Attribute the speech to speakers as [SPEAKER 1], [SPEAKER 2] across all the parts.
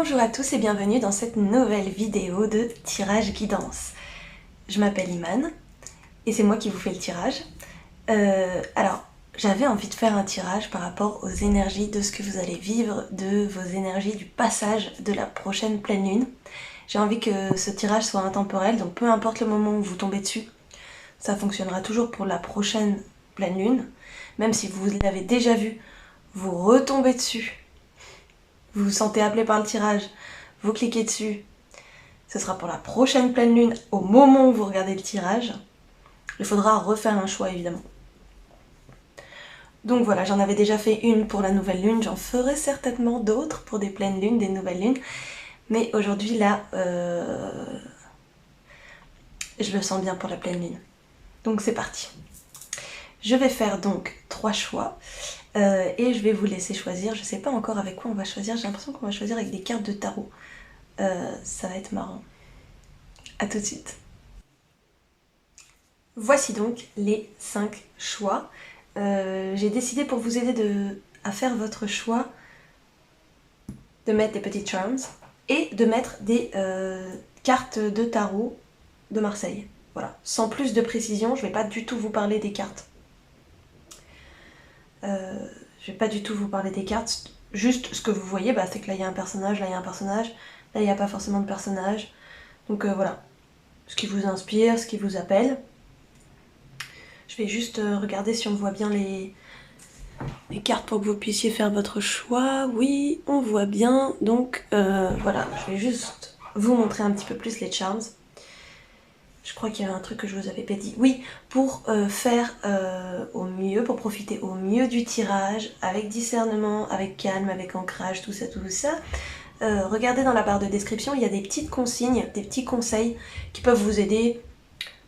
[SPEAKER 1] Bonjour à tous et bienvenue dans cette nouvelle vidéo de tirage guidance. Je m'appelle Iman et c'est moi qui vous fais le tirage. Alors, j'avais envie de faire un tirage par rapport aux énergies de ce que vous allez vivre, de vos énergies du passage de la prochaine pleine lune. J'ai envie que ce tirage soit intemporel, donc peu importe le moment où vous tombez dessus, ça fonctionnera toujours pour la prochaine pleine lune. Même si vous l'avez déjà vu, vous retombez dessus. Vous vous sentez appelé par le tirage, vous cliquez dessus. Ce sera pour la prochaine pleine lune, au moment où vous regardez le tirage. Il faudra refaire un choix évidemment. Donc voilà, j'en avais déjà fait une pour la nouvelle lune, j'en ferai certainement d'autres pour des pleines lunes, des nouvelles lunes. Mais aujourd'hui là, je le sens bien pour la pleine lune. Donc c'est parti. Je vais faire donc 3 choix. Et je vais vous laisser choisir. Je sais pas encore avec quoi on va choisir. J'ai l'impression qu'on va choisir avec des cartes de tarot. Ça va être marrant. A tout de suite. Voici donc les 5 choix. J'ai décidé pour vous aider à faire votre choix de mettre des petits charms et de mettre des cartes de tarot de Marseille. Voilà. Sans plus de précision, je vais pas du tout vous parler des cartes. Je vais pas du tout vous parler des cartes. Juste ce que vous voyez, c'est que là il y a un personnage, là il y a un personnage, là il n'y a pas forcément de personnage. Donc voilà. Ce qui vous inspire, ce qui vous appelle. Je vais juste regarder si on voit bien les cartes pour que vous puissiez faire votre choix. Oui, on voit bien. Donc voilà, je vais juste vous montrer un petit peu plus les charms. Je crois qu'il y a un truc que je vous avais pas dit. Oui, pour faire au mieux, pour profiter au mieux du tirage, avec discernement, avec calme, avec ancrage, tout ça, regardez dans la barre de description, il y a des petites consignes, des petits conseils qui peuvent vous aider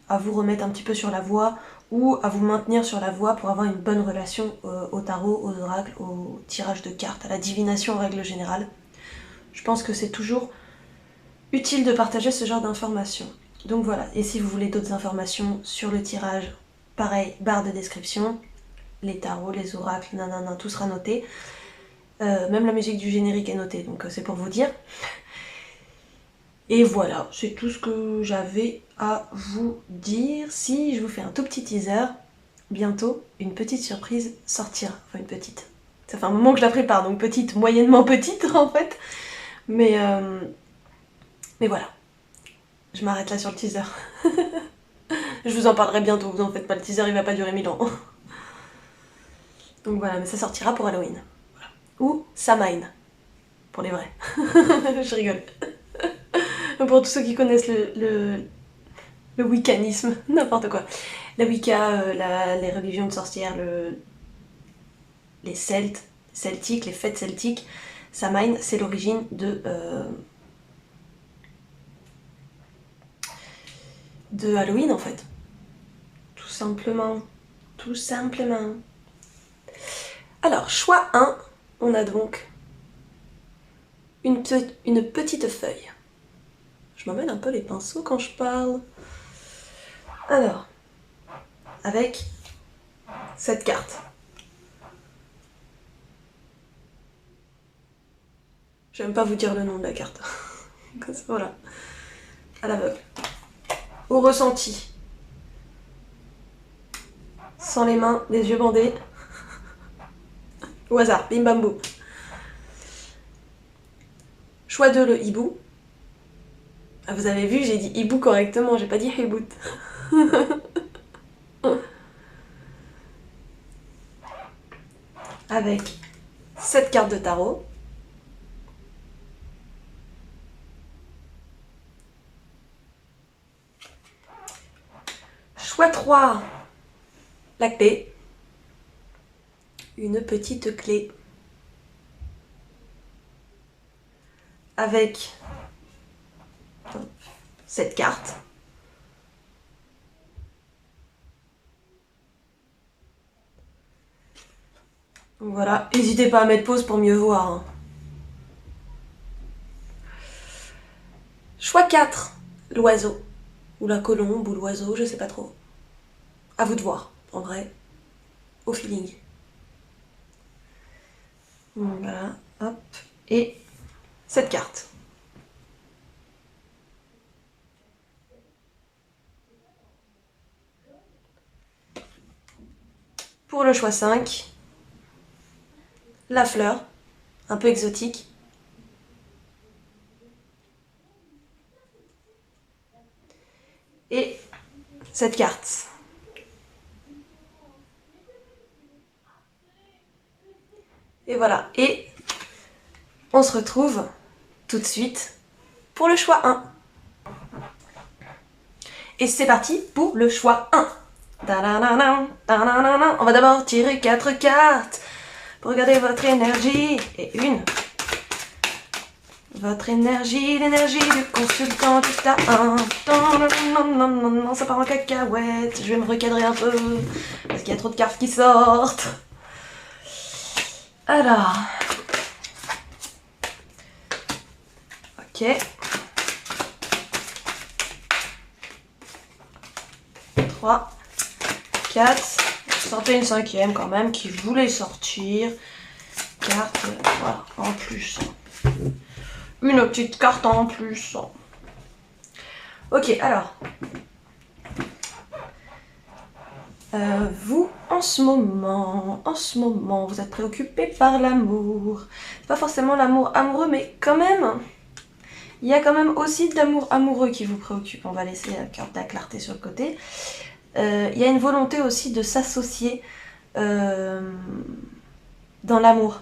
[SPEAKER 1] à vous remettre un petit peu sur la voie ou à vous maintenir sur la voie pour avoir une bonne relation au tarot, aux oracles, au tirage de cartes, à la divination en règle générale. Je pense que c'est toujours utile de partager ce genre d'informations. Donc voilà, et si vous voulez d'autres informations sur le tirage, pareil, barre de description, les tarots, les oracles, nanana, tout sera noté. Même la musique du générique est notée, donc c'est pour vous dire. Et voilà, c'est tout ce que j'avais à vous dire. Si je vous fais un tout petit teaser, bientôt une petite surprise sortira. Enfin une petite. Ça fait un moment que je la prépare, donc petite, moyennement petite en fait. Mais voilà. Je m'arrête là sur le teaser. Je vous en parlerai bientôt, vous en faites pas, le teaser il va pas durer 1000 ans. Donc voilà, mais ça sortira pour Halloween. Voilà. Ou Samhain, pour les vrais. Je rigole. Pour tous ceux qui connaissent le wiccanisme, n'importe quoi. La Wicca, les religions de sorcières, les celtiques, les fêtes celtiques. Samhain, c'est l'origine de Halloween en fait. Tout simplement. Tout simplement. Alors, choix 1, on a donc une petite feuille. Je m'emmène un peu les pinceaux quand je parle. Alors, avec cette carte. J'aime pas vous dire le nom de la carte. Voilà. À l'aveugle. Au ressenti. Sans les mains, les yeux bandés. Au hasard, bim bam boum. Choix 2, le hibou. Ah, vous avez vu, j'ai dit hibou correctement, j'ai pas dit hibout. Avec cette carte de tarot. Choix 3, la clé. Une petite clé. Avec cette carte. Donc voilà, n'hésitez pas à mettre pause pour mieux voir. Hein. Choix 4, l'oiseau. Ou la colombe, ou l'oiseau, je sais pas trop. À vous de voir, en vrai. Au feeling. Voilà, hop. Et cette carte. Pour le choix 5, la fleur, un peu exotique. Et cette carte. Et voilà. Et on se retrouve tout de suite pour le choix 1. Et c'est parti pour le choix 1. On va d'abord tirer 4 cartes pour regarder votre énergie. Et une. Votre énergie, l'énergie du consultant du tas 1. Non, ça part en cacahuète. Je vais me recadrer un peu parce qu'il y a trop de cartes qui sortent. Alors. Ok. 3, 4. Je sentais une 5e quand même qui voulait sortir. Carte, voilà, en plus. Une petite carte en plus. Ok, alors. Vous, en ce moment, vous êtes préoccupé par l'amour. C'est pas forcément l'amour amoureux, mais quand même, il y a quand même aussi de l'amour amoureux qui vous préoccupe. On va laisser la carte de la clarté sur le côté. Il y a une volonté aussi de s'associer dans l'amour.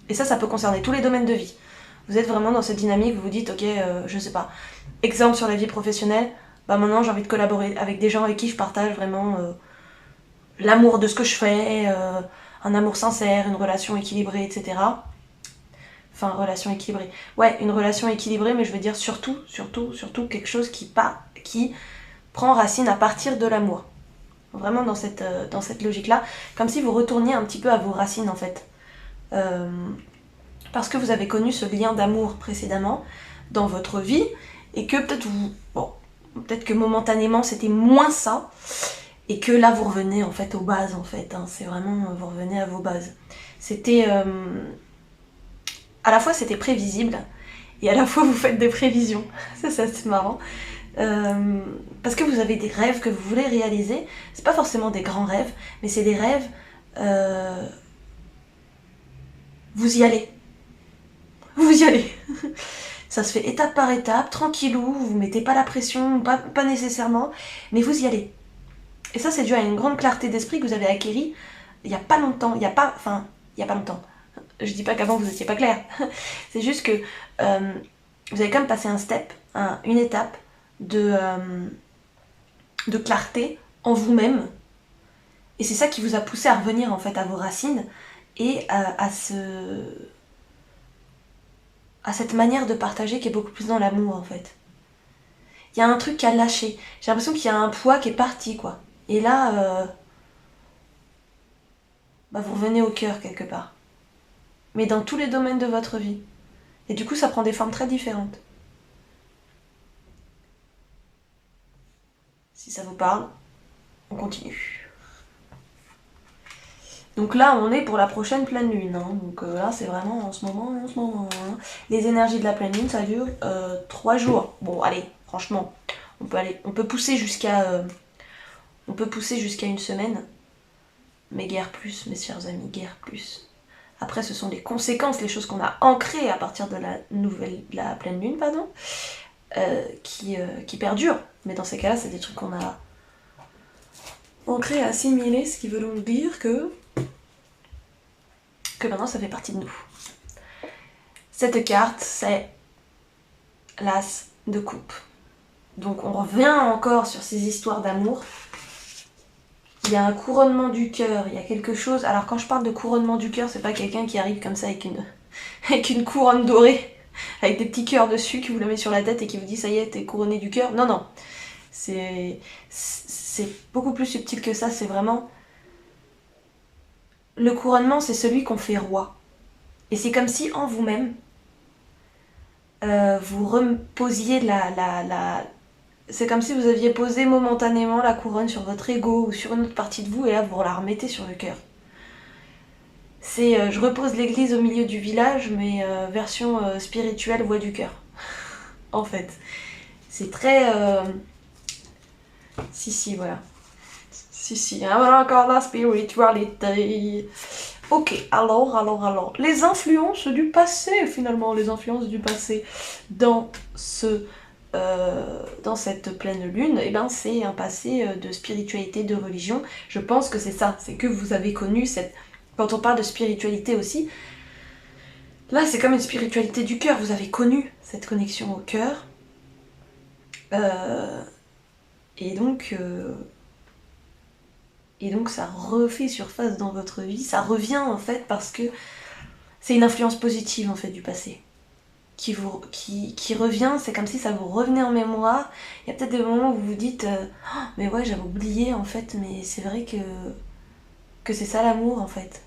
[SPEAKER 1] Et ça peut concerner tous les domaines de vie. Vous êtes vraiment dans cette dynamique, vous vous dites, ok, je sais pas, exemple sur la vie professionnelle, bah maintenant j'ai envie de collaborer avec des gens avec qui je partage vraiment l'amour de ce que je fais, un amour sincère, une relation équilibrée, etc. Enfin, relation équilibrée. Ouais, une relation équilibrée, mais je veux dire surtout quelque chose qui prend racine à partir de l'amour. Vraiment dans cette logique-là, comme si vous retourniez un petit peu à vos racines en fait. Parce que vous avez connu ce lien d'amour précédemment dans votre vie et que peut-être que momentanément c'était moins ça et que là vous revenez en fait aux bases en fait. Hein, c'est vraiment vous revenez à vos bases. C'était à la fois c'était prévisible et à la fois vous faites des prévisions. Ça c'est marrant. Parce que vous avez des rêves que vous voulez réaliser. C'est pas forcément des grands rêves, mais c'est des rêves. Vous y allez. Vous y allez. Ça se fait étape par étape, tranquillou, vous mettez pas la pression, pas nécessairement, mais vous y allez. Et ça, c'est dû à une grande clarté d'esprit que vous avez acquérie il y a pas longtemps. Il y a pas longtemps. Je dis pas qu'avant vous étiez pas clair. C'est juste que vous avez quand même passé un step, une étape de clarté en vous-même. Et c'est ça qui vous a poussé à revenir en fait à vos racines et à cette manière de partager qui est beaucoup plus dans l'amour en fait. Il y a un truc qui a lâché. J'ai l'impression qu'il y a un poids qui est parti quoi. Et là, vous revenez au cœur quelque part. Mais dans tous les domaines de votre vie. Et du coup, ça prend des formes très différentes. Si ça vous parle, on continue. Donc là, on est pour la prochaine pleine lune. Hein. Donc là, c'est vraiment en ce moment. Hein. Les énergies de la pleine lune, ça dure 3 jours. Bon, allez, franchement, on peut pousser jusqu'à une semaine. Mais guère plus, mes chers amis, guère plus. Après, ce sont les conséquences, les choses qu'on a ancrées à partir de la pleine lune, qui perdurent. Mais dans ces cas-là, c'est des trucs qu'on a ancrés, assimilés, ce qui veut donc dire que maintenant ça fait partie de nous. Cette carte, c'est l'as de coupe. Donc on revient encore sur ces histoires d'amour. Il y a un couronnement du cœur, il y a quelque chose... Alors quand je parle de couronnement du cœur, c'est pas quelqu'un qui arrive comme ça avec une couronne dorée, avec des petits cœurs dessus, qui vous la met sur la tête et qui vous dit ça y est, t'es couronné du cœur. Non, non. C'est beaucoup plus subtil que ça, c'est vraiment... Le couronnement, c'est celui qu'on fait roi. Et c'est comme si en vous-même, vous reposiez c'est comme si vous aviez posé momentanément la couronne sur votre ego ou sur une autre partie de vous et là vous la remettez sur le cœur. C'est je repose l'église au milieu du village, mais version spirituelle voix du cœur. En fait. C'est très... Si, voilà. Si, voilà encore la spiritualité. Ok, alors. Les influences du passé, finalement, les influences du passé dans dans cette pleine lune, et ben c'est un passé de spiritualité, de religion. Je pense que c'est ça, c'est que vous avez connu cette... Quand on parle de spiritualité aussi, là c'est comme une spiritualité du cœur, vous avez connu cette connexion au cœur. Et donc ça refait surface dans votre vie, ça revient en fait parce que c'est une influence positive en fait du passé qui revient, c'est comme si ça vous revenait en mémoire. Il y a peut-être des moments où vous vous dites oh, mais ouais j'avais oublié en fait, mais c'est vrai que c'est ça l'amour en fait.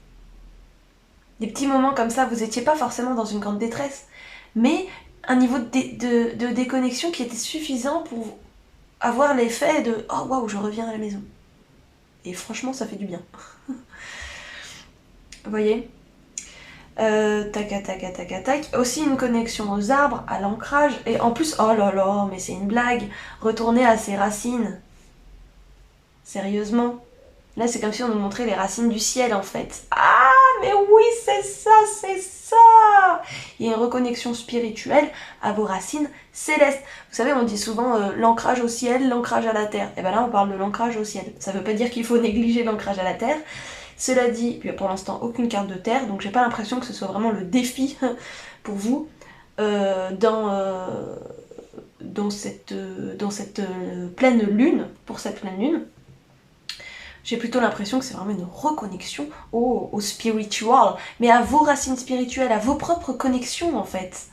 [SPEAKER 1] Des petits moments comme ça, vous étiez pas forcément dans une grande détresse, mais un niveau de déconnexion qui était suffisant pour avoir l'effet de oh waouh je reviens à la maison. Et franchement ça fait du bien. Vous voyez tac. Aussi une connexion aux arbres, à l'ancrage. Et en plus, oh là là, mais c'est une blague. Retourner à ses racines. Sérieusement. Là, c'est comme si on nous montrait les racines du ciel, en fait. Ah, mais oui, c'est ça. Il y a une reconnexion spirituelle à vos racines célestes. Vous savez, on dit souvent l'ancrage au ciel, l'ancrage à la terre. Et bien là, on parle de l'ancrage au ciel. Ça veut pas dire qu'il faut négliger l'ancrage à la terre. Cela dit, il n'y a pour l'instant aucune carte de terre, donc j'ai pas l'impression que ce soit vraiment le défi pour vous dans cette pleine lune, pour cette pleine lune. J'ai plutôt l'impression que c'est vraiment une reconnexion au spiritual, mais à vos racines spirituelles, à vos propres connexions en fait,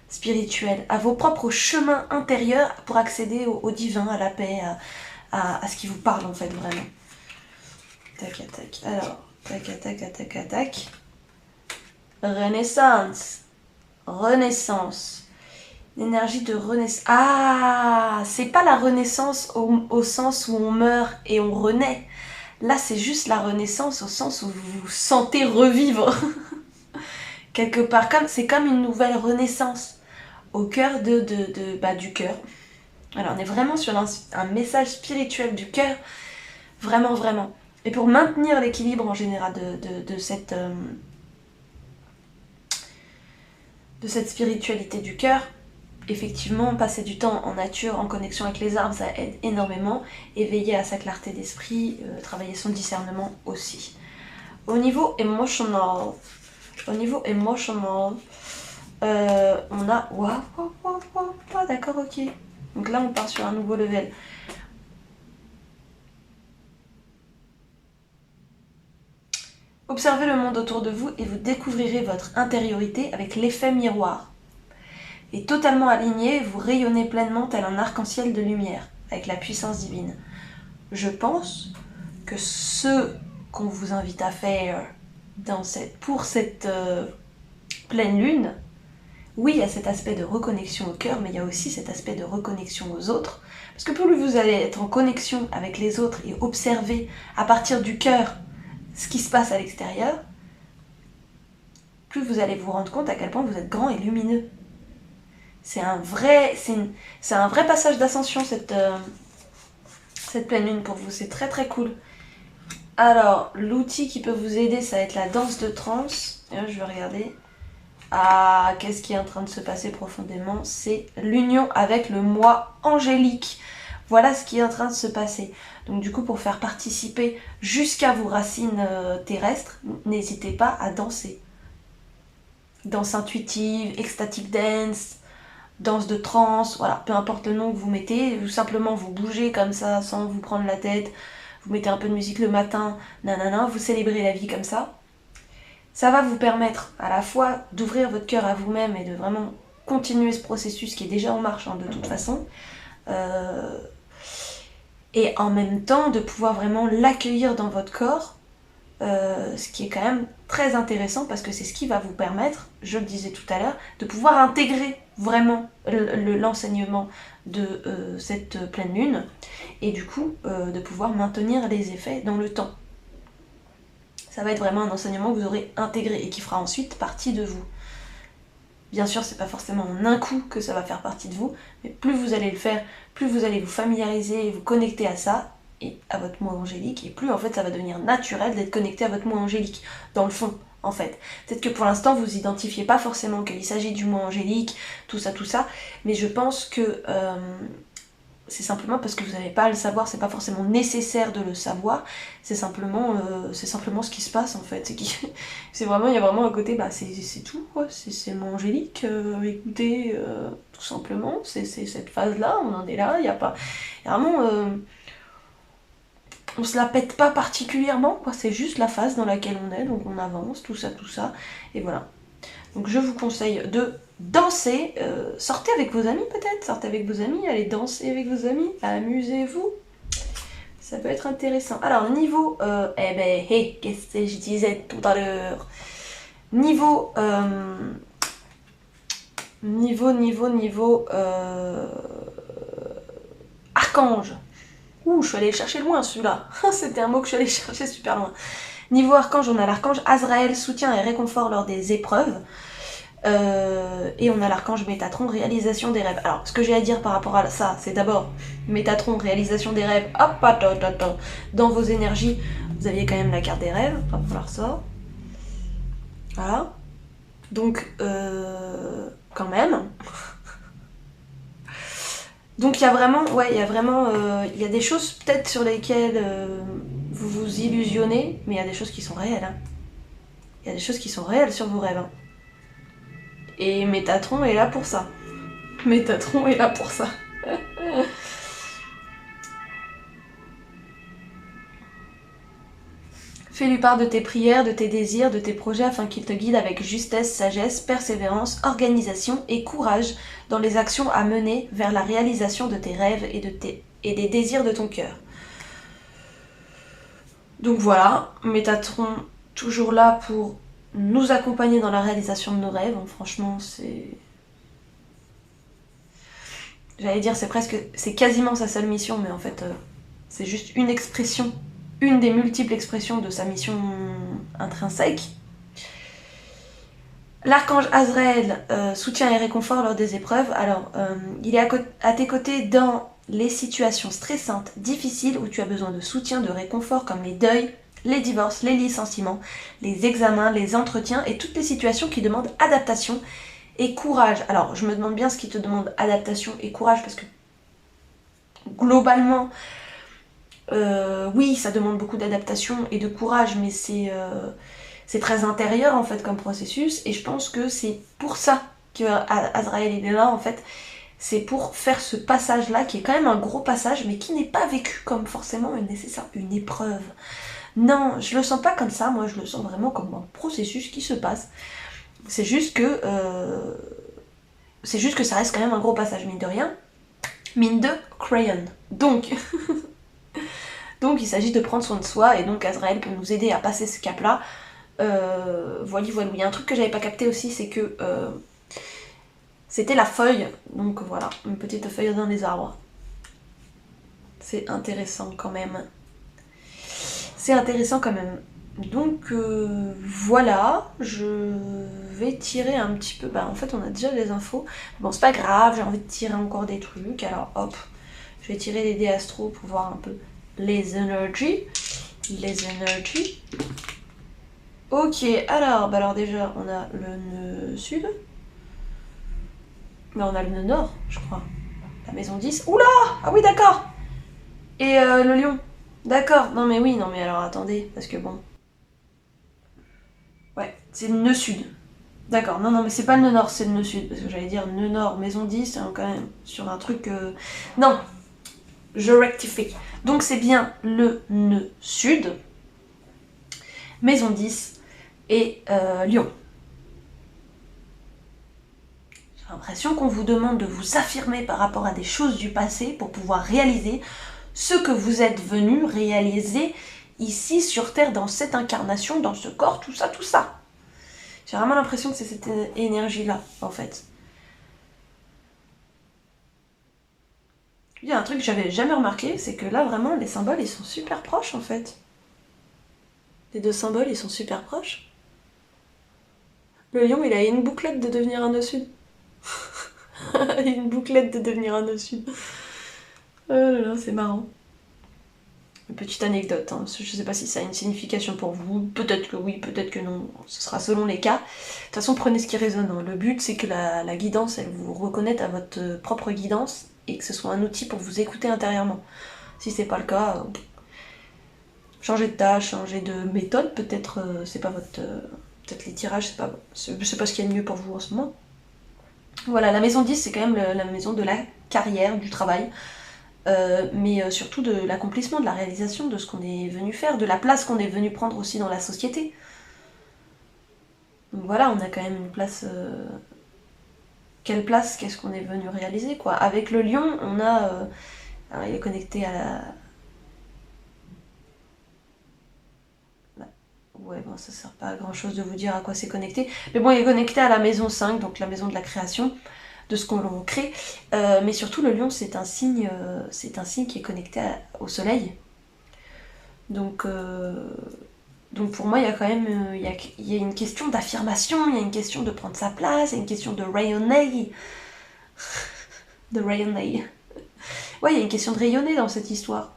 [SPEAKER 1] spirituelles, à vos propres chemins intérieurs pour accéder au divin, à la paix, à ce qui vous parle en fait vraiment. Tac. Alors, tac. Renaissance. L'énergie de renaissance. Ah, c'est pas la renaissance au sens où on meurt et on renaît. Là, c'est juste la renaissance au sens où vous vous sentez revivre. Quelque part, c'est comme une nouvelle renaissance au cœur du cœur. Alors, on est vraiment sur un message spirituel du cœur. Vraiment. Et pour maintenir l'équilibre en général de cette spiritualité du cœur, effectivement, passer du temps en nature, en connexion avec les arbres, ça aide énormément. Et veiller à sa clarté d'esprit, travailler son discernement aussi. Au niveau emotional, on a... Waouh, d'accord, ok. Donc là, on part sur un nouveau level. Observez le monde autour de vous et vous découvrirez votre intériorité avec l'effet miroir. Et totalement aligné, vous rayonnez pleinement tel un arc-en-ciel de lumière, avec la puissance divine. Je pense que ce qu'on vous invite à faire pour cette pleine lune, oui, il y a cet aspect de reconnexion au cœur, mais il y a aussi cet aspect de reconnexion aux autres. Parce que plus vous allez être en connexion avec les autres et observer à partir du cœur ce qui se passe à l'extérieur, plus vous allez vous rendre compte à quel point vous êtes grand et lumineux. C'est un vrai passage d'ascension cette pleine lune pour vous, c'est très cool. Alors, l'outil qui peut vous aider, ça va être la danse de trance. Et là, je vais regarder. Ah, qu'est-ce qui est en train de se passer profondément? C'est l'union avec le moi angélique. Voilà ce qui est en train de se passer. Donc du coup, pour faire participer jusqu'à vos racines terrestres, n'hésitez pas à danser. Danse intuitive, ecstatic dance, danse de trance, voilà, peu importe le nom que vous mettez, ou simplement vous bougez comme ça sans vous prendre la tête, vous mettez un peu de musique le matin, vous célébrez la vie comme ça. Ça va vous permettre à la fois d'ouvrir votre cœur à vous-même et de vraiment continuer ce processus qui est déjà en marche de toute façon. Et en même temps de pouvoir vraiment l'accueillir dans votre corps, ce qui est quand même très intéressant parce que c'est ce qui va vous permettre, je le disais tout à l'heure, de pouvoir intégrer vraiment l'enseignement de cette pleine lune et du coup de pouvoir maintenir les effets dans le temps. Ça va être vraiment un enseignement que vous aurez intégré et qui fera ensuite partie de vous. Bien sûr, c'est pas forcément en un coup que ça va faire partie de vous, mais plus vous allez le faire, plus vous allez vous familiariser et vous connecter à ça, et à votre moi angélique, et plus en fait ça va devenir naturel d'être connecté à votre moi angélique, dans le fond, en fait. Peut-être que pour l'instant vous identifiez pas forcément qu'il s'agit du moi angélique, tout ça, mais je pense que c'est simplement parce que vous n'avez pas à le savoir, c'est pas forcément nécessaire de le savoir, c'est simplement ce qui se passe en fait. C'est vraiment, il y a vraiment un côté, bah c'est tout quoi, c'est le mot angélique, écoutez, tout simplement, c'est cette phase-là, on en est là, il y a pas. Y a vraiment. On se la pète pas particulièrement, quoi, c'est juste la phase dans laquelle on est, donc on avance, tout ça, et voilà. Donc je vous conseille de danser, sortez avec vos amis peut-être, sortez avec vos amis, allez danser avec vos amis, amusez-vous. Ça peut être intéressant. Alors niveau, qu'est-ce que je disais tout à l'heure? Niveau, archange. Ouh, je suis allée le chercher loin celui-là. C'était un mot que je suis allée chercher super loin. Niveau archange, on a l'archange Azraël, soutien et réconfort lors des épreuves. Et on a l'archange Métatron, réalisation des rêves. Alors, ce que j'ai à dire par rapport à ça, c'est d'abord Métatron, réalisation des rêves. Hop, attends. Dans vos énergies, vous aviez quand même la carte des rêves. Hop, on la ressort. Voilà. Donc, quand même. Donc, il y a vraiment, il y a des choses peut-être sur lesquelles vous vous illusionnez, mais il y a des choses qui sont réelles. Hein. Il y a des choses qui sont réelles sur vos rêves. Hein. Et Métatron est là pour ça. Métatron est là pour ça. Fais-lui part de tes prières, de tes désirs, de tes projets afin qu'il te guide avec justesse, sagesse, persévérance, organisation et courage dans les actions à mener vers la réalisation de tes rêves et des désirs de ton cœur. Donc voilà, Métatron toujours là pour nous accompagner dans la réalisation de nos rêves. Donc franchement, c'est... J'allais dire, c'est quasiment sa seule mission, mais en fait, c'est juste une expression, une des multiples expressions de sa mission intrinsèque. L'archange Azraël, soutien et réconfort lors des épreuves. Alors, il est à tes côtés dans les situations stressantes, difficiles, où tu as besoin de soutien, de réconfort, comme les deuils, les divorces, les licenciements, les examens, les entretiens et toutes les situations qui demandent adaptation et courage. Alors, je me demande bien ce qui te demande adaptation et courage, parce que globalement, oui, ça demande beaucoup d'adaptation et de courage, mais c'est très intérieur en fait comme processus, et je pense que c'est pour ça que Azraël il est là en fait. C'est pour faire ce passage-là, qui est quand même un gros passage, mais qui n'est pas vécu comme forcément une épreuve. Non, je le sens pas comme ça, moi je le sens vraiment comme un processus qui se passe. C'est juste que ça reste quand même un gros passage, mine de rien. Mine de crayon. Donc, il s'agit de prendre soin de soi, et donc Azraël peut nous aider à passer ce cap-là. Voilà. Il y a un truc que j'avais pas capté aussi, c'est que c'était la feuille. Donc voilà, une petite feuille dans les arbres. C'est intéressant quand même. Donc voilà, je vais tirer un petit peu. Bah en fait on a déjà les infos. Bon c'est pas grave, j'ai envie de tirer encore des trucs. Alors hop, je vais tirer les dés astro pour voir un peu les énergies. Ok, alors déjà on a le nœud sud. Mais on a le nœud nord, je crois. La maison 10. Oula! Ah oui d'accord! Et le lion. D'accord, non mais alors attendez, parce que bon. Ouais, c'est le nœud sud. D'accord, non mais c'est pas le nœud nord, c'est le nœud sud, parce que j'allais dire nœud nord, maison 10, c'est quand même sur un truc... Non, je rectifie. Donc c'est bien le nœud sud, maison 10 et Lion. J'ai l'impression qu'on vous demande de vous affirmer par rapport à des choses du passé pour pouvoir réaliser ce que vous êtes venu réaliser ici sur Terre, dans cette incarnation, dans ce corps, tout ça. J'ai vraiment l'impression que c'est cette énergie-là, en fait. Il y a un truc que j'avais jamais remarqué, c'est que là, vraiment, les symboles, ils sont super proches, en fait. Les deux symboles, ils sont super proches. Le lion, il a une bouclette de devenir un nœud sud. Une bouclette de devenir un nœud sud. Oh là là, c'est marrant. Une petite anecdote, hein. Je sais pas si ça a une signification pour vous, peut-être que oui, peut-être que non, ce sera selon les cas. De toute façon, prenez ce qui résonne, hein. Le but, c'est que la guidance, elle vous reconnaisse à votre propre guidance et que ce soit un outil pour vous écouter intérieurement. Si c'est pas le cas, changez de tâche, changez de méthode, peut-être c'est pas votre... peut-être les tirages, c'est pas ce qu'il y a de mieux pour vous en ce moment. Voilà, la maison 10, c'est quand même la maison de la carrière, du travail. Mais surtout de l'accomplissement, de la réalisation de ce qu'on est venu faire, de la place qu'on est venu prendre aussi dans la société. Donc voilà, on a quand même une place... Quelle place, qu'est-ce qu'on est venu réaliser, quoi. Avec le lion, on a... alors il est connecté à la... Ouais, bon, ça sert pas à grand chose de vous dire à quoi c'est connecté. Mais bon, il est connecté à la maison 5, donc la maison de la création, de ce qu'on crée. Mais surtout, le lion, c'est un signe qui est connecté au soleil. Donc pour moi, il y a quand même il y a une question d'affirmation, il y a une question de prendre sa place, il y a une question de rayonner. De rayonner. Ouais, il y a une question de rayonner dans cette histoire.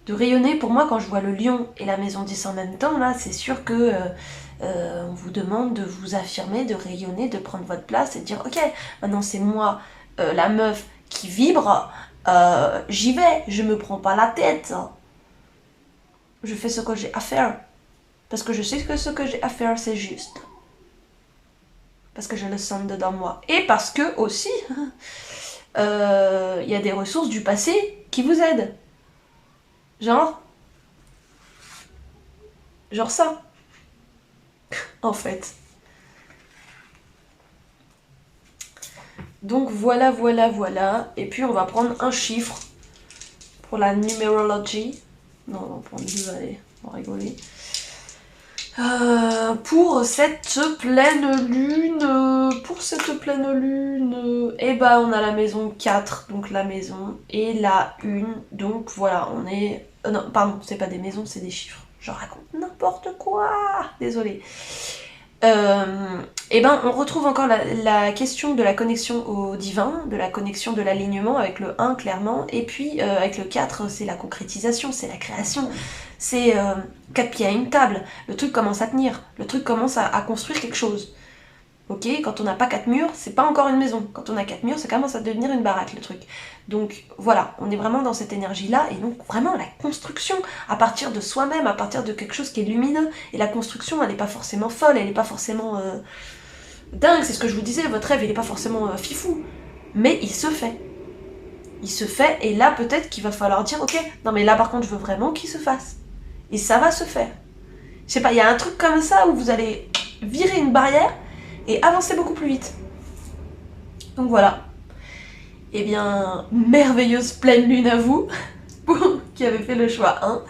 [SPEAKER 1] De rayonner, pour moi, quand je vois le lion et la maison 10 en même temps, là, c'est sûr que on vous demande de vous affirmer, de rayonner, de prendre votre place et de dire ok, maintenant c'est moi, la meuf qui vibre, j'y vais, je me prends pas la tête. Je fais ce que j'ai à faire. Parce que je sais que ce que j'ai à faire, c'est juste. Parce que je le sens dedans moi. Et parce que aussi, il y a des ressources du passé qui vous aident. Genre ça. En fait. Donc voilà. Et puis on va prendre un chiffre pour la numérologie. Non, on va prendre 2, allez, on va rigoler. Pour cette pleine lune, eh ben on a la maison 4, donc la maison, et la 1, donc voilà, on est... non, pardon, c'est pas des maisons, c'est des chiffres. Je raconte n'importe quoi, désolée. Et ben on retrouve encore la question de la connexion au divin, de la connexion de l'alignement avec le 1 clairement, et puis avec le 4 c'est la concrétisation, c'est la création, c'est 4 pieds à une table, le truc commence à tenir, le truc commence à construire quelque chose. Ok, quand on n'a pas 4 murs, c'est pas encore une maison. Quand on a 4 murs, ça commence à devenir une baraque, le truc. Donc voilà, on est vraiment dans cette énergie-là, et donc vraiment la construction, à partir de soi-même, à partir de quelque chose qui est lumineux. Et la construction, elle n'est pas forcément folle, elle n'est pas forcément dingue, c'est ce que je vous disais, votre rêve, il n'est pas forcément fifou. Mais il se fait. Il se fait, et là, peut-être qu'il va falloir dire, ok, non mais là, par contre, je veux vraiment qu'il se fasse. Et ça va se faire. Je sais pas, il y a un truc comme ça où vous allez virer une barrière, et avancer beaucoup plus vite. Donc voilà. Eh bien, merveilleuse pleine lune à vous, qui avez fait le choix 1.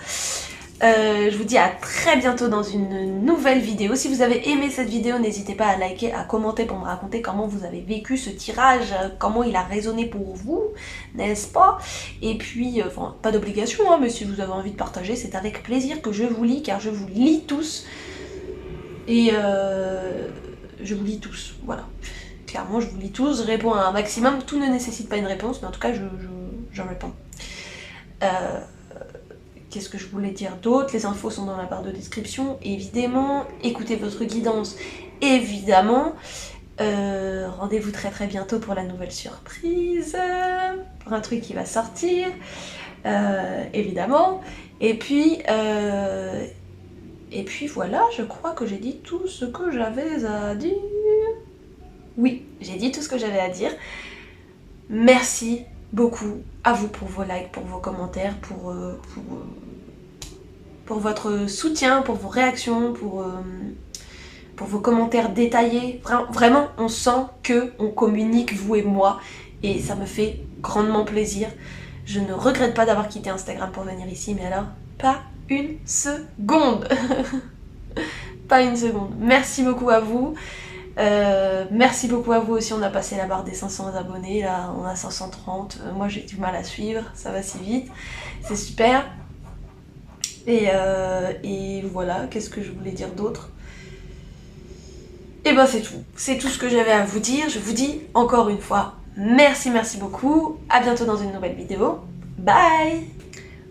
[SPEAKER 1] Je vous dis à très bientôt dans une nouvelle vidéo. Si vous avez aimé cette vidéo, n'hésitez pas à liker, à commenter pour me raconter comment vous avez vécu ce tirage, comment il a résonné pour vous, n'est-ce pas? Et puis, enfin, pas d'obligation, hein, mais si vous avez envie de partager, c'est avec plaisir que je vous lis, car je vous lis tous. Et je vous lis tous, voilà. Clairement, je vous lis tous, je réponds à un maximum. Tout ne nécessite pas une réponse, mais en tout cas, je réponds. Qu'est-ce que je voulais dire d'autre? Les infos sont dans la barre de description, évidemment. Écoutez votre guidance, évidemment. Rendez-vous très très bientôt pour la nouvelle surprise, pour un truc qui va sortir, évidemment. Et puis voilà, je crois que j'ai dit tout ce que j'avais à dire. Oui, j'ai dit tout ce que j'avais à dire. Merci beaucoup à vous pour vos likes, pour vos commentaires, pour votre soutien, pour vos réactions, pour vos commentaires détaillés. Vraiment, on sent qu'on communique, vous et moi, et ça me fait grandement plaisir. Je ne regrette pas d'avoir quitté Instagram pour venir ici, mais alors, pas une seconde. Pas une seconde. Merci beaucoup à vous. Merci beaucoup à vous aussi, on a passé la barre des 500 abonnés, là on a 530, moi j'ai du mal à suivre, ça va si vite, c'est super. Et voilà, qu'est-ce que je voulais dire d'autre? Et ben c'est tout. C'est tout ce que j'avais à vous dire. Je vous dis encore une fois, merci beaucoup. À bientôt dans une nouvelle vidéo. Bye!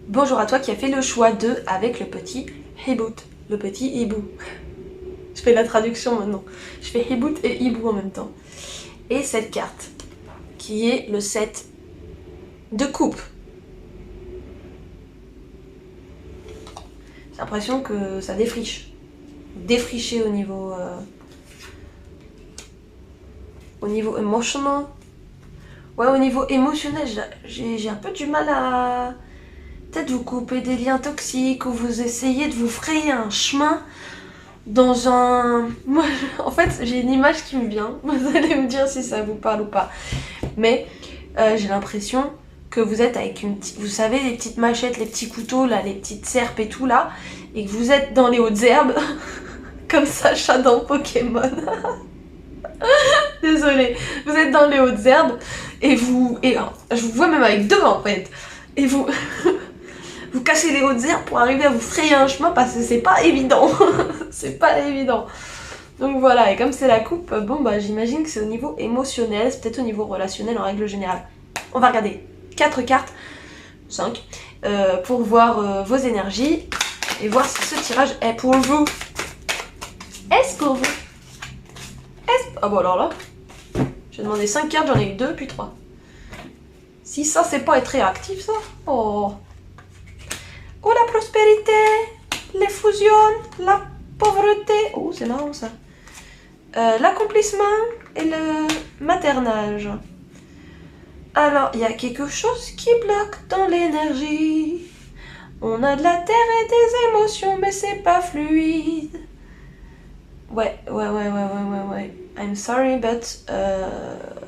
[SPEAKER 1] Bonjour à toi qui a fait le choix de avec le petit Hibout, le petit hibou. Je fais la traduction maintenant. Je fais Hibout et hibou en même temps. Et cette carte, qui est le set de coupe. J'ai l'impression que ça défriche. Défriché au niveau emotional. Ouais, au niveau émotionnel, j'ai un peu du mal à peut-être vous couper des liens toxiques ou vous essayez de vous frayer un chemin dans un... Moi, en fait, j'ai une image qui me vient. Vous allez me dire si ça vous parle ou pas. Mais j'ai l'impression que vous êtes avec une petite... Vous savez, les petites machettes, les petits couteaux, là, les petites serpes et tout, là. Et que vous êtes dans les hautes herbes. Comme Sacha dans Pokémon. Désolée. Vous êtes dans les hautes herbes. Et vous... Et je vous vois même avec deux, en fait. Et vous... Vous cassez les hautes herbes pour arriver à vous frayer un chemin parce que c'est pas évident. C'est pas évident. Donc voilà, et comme c'est la coupe, bon bah j'imagine que c'est au niveau émotionnel, c'est peut-être au niveau relationnel en règle générale. On va regarder 4 cartes, 5, pour voir vos énergies et voir si ce tirage est pour vous. Est-ce pour vous? Ah bon alors là, j'ai demandé 5 cartes, j'en ai eu 2 puis 3. Si ça c'est pas être réactif ça. Oh. Oh la prospérité, les fusions, la pauvreté. Oh c'est marrant ça. L'accomplissement et le maternage. Alors, il y a quelque chose qui bloque dans l'énergie. On a de la terre et des émotions, mais c'est pas fluide. Ouais. I'm sorry, but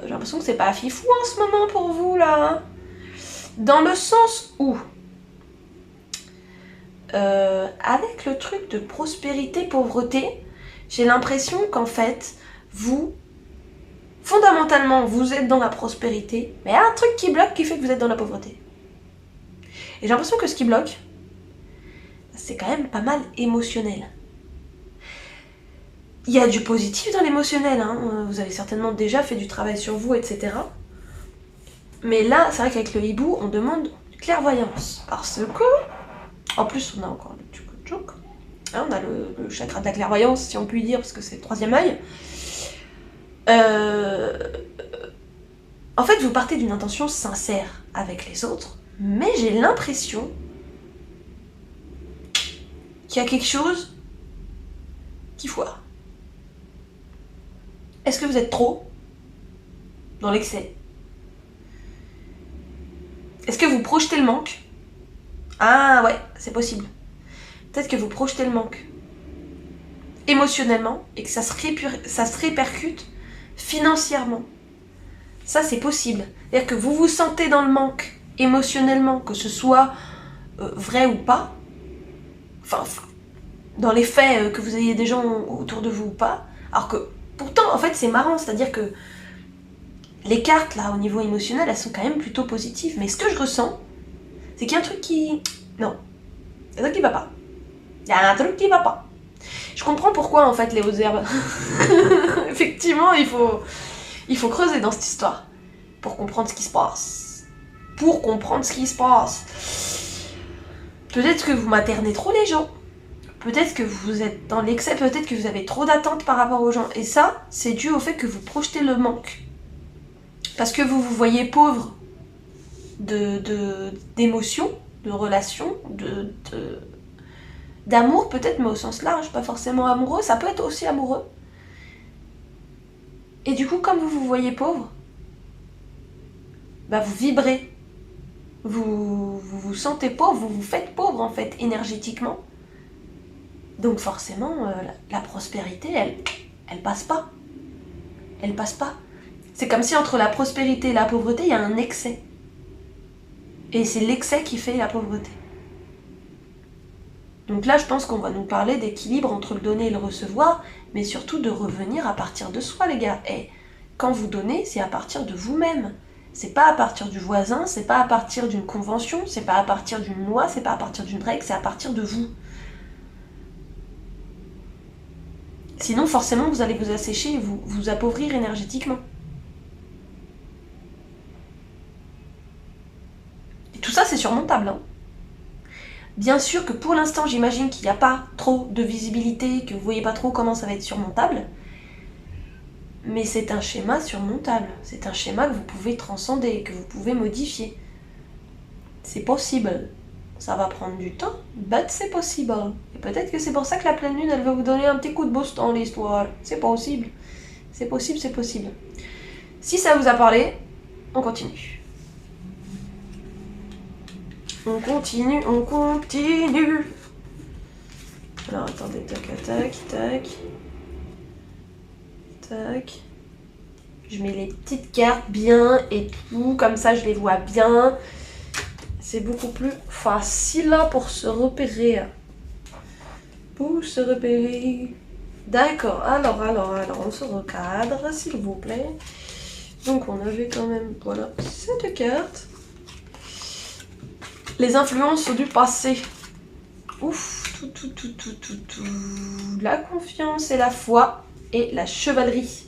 [SPEAKER 1] j'ai l'impression que c'est pas fifou en ce moment pour vous, là. Dans le sens où, avec le truc de prospérité, pauvreté, j'ai l'impression qu'en fait, vous, fondamentalement, vous êtes dans la prospérité, mais il y a un truc qui bloque qui fait que vous êtes dans la pauvreté. Et j'ai l'impression que ce qui bloque, c'est quand même pas mal émotionnel. Il y a du positif dans l'émotionnel, hein. Vous avez certainement déjà fait du travail sur vous, etc. Mais là, c'est vrai qu'avec le hibou, on demande clairvoyance. Parce que, en plus, on a encore le tchouk-tchouk. On a le chakra de la clairvoyance, si on peut dire, parce que c'est le 3e œil. En fait, vous partez d'une intention sincère avec les autres, mais j'ai l'impression qu'il y a quelque chose qui foire. Est-ce que vous êtes trop dans l'excès? Est-ce que vous projetez le manque? Ah ouais, c'est possible. Peut-être que vous projetez le manque émotionnellement et que ça se répercute financièrement. Ça, c'est possible. C'est-à-dire que vous vous sentez dans le manque émotionnellement, que ce soit vrai ou pas. Enfin, dans les faits, que vous ayez des gens autour de vous ou pas. Alors que, pourtant, en fait, c'est marrant. C'est-à-dire que les cartes, là, au niveau émotionnel, elles sont quand même plutôt positives. Mais ce que je ressens, c'est qu'il y a un truc qui... Non. Il y a un truc qui va pas. Il y a un truc qui va pas. Je comprends pourquoi, en fait, les hautes herbes. Effectivement, il faut creuser dans cette histoire. Pour comprendre ce qui se passe. Pour comprendre ce qui se passe. Peut-être que vous maternez trop les gens. Peut-être que vous êtes dans l'excès. Peut-être que vous avez trop d'attentes par rapport aux gens. Et ça, c'est dû au fait que vous projetez le manque. Parce que vous vous voyez pauvre d'émotions, de relations, d'amour peut-être, mais au sens large, pas forcément amoureux, ça peut être aussi amoureux. Et du coup, comme vous vous voyez pauvre, bah vous vibrez. Vous vous sentez pauvre, vous vous faites pauvre en fait, énergétiquement. Donc forcément, la prospérité, elle passe pas. Elle passe pas. C'est comme si entre la prospérité et la pauvreté, il y a un excès. Et c'est l'excès qui fait la pauvreté. Donc là, je pense qu'on va nous parler d'équilibre entre le donner et le recevoir, mais surtout de revenir à partir de soi, les gars. Et quand vous donnez, c'est à partir de vous-même. C'est pas à partir du voisin, c'est pas à partir d'une convention, c'est pas à partir d'une loi, c'est pas à partir d'une règle, c'est à partir de vous. Sinon, forcément, vous allez vous assécher et vous appauvrir énergétiquement. Et tout ça, c'est surmontable. Hein. Bien sûr que pour l'instant, j'imagine qu'il n'y a pas trop de visibilité, que vous voyez pas trop comment ça va être surmontable. Mais c'est un schéma surmontable. C'est un schéma que vous pouvez transcender, que vous pouvez modifier. C'est possible. Ça va prendre du temps, but c'est possible. Et peut-être que c'est pour ça que la pleine lune, elle va vous donner un petit coup de boost dans l'histoire. C'est possible. C'est possible, c'est possible. Si ça vous a parlé, on continue. On continue, on continue. Alors attendez, tac, tac, tac. Tac. Je mets les petites cartes bien et tout, comme ça je les vois bien. C'est beaucoup plus facile là pour se repérer. Pour se repérer. D'accord, alors, on se recadre, s'il vous plaît. Donc on avait quand même, voilà, cette carte. Les influences du passé. Ouf, tout. La confiance et la foi et la chevalerie.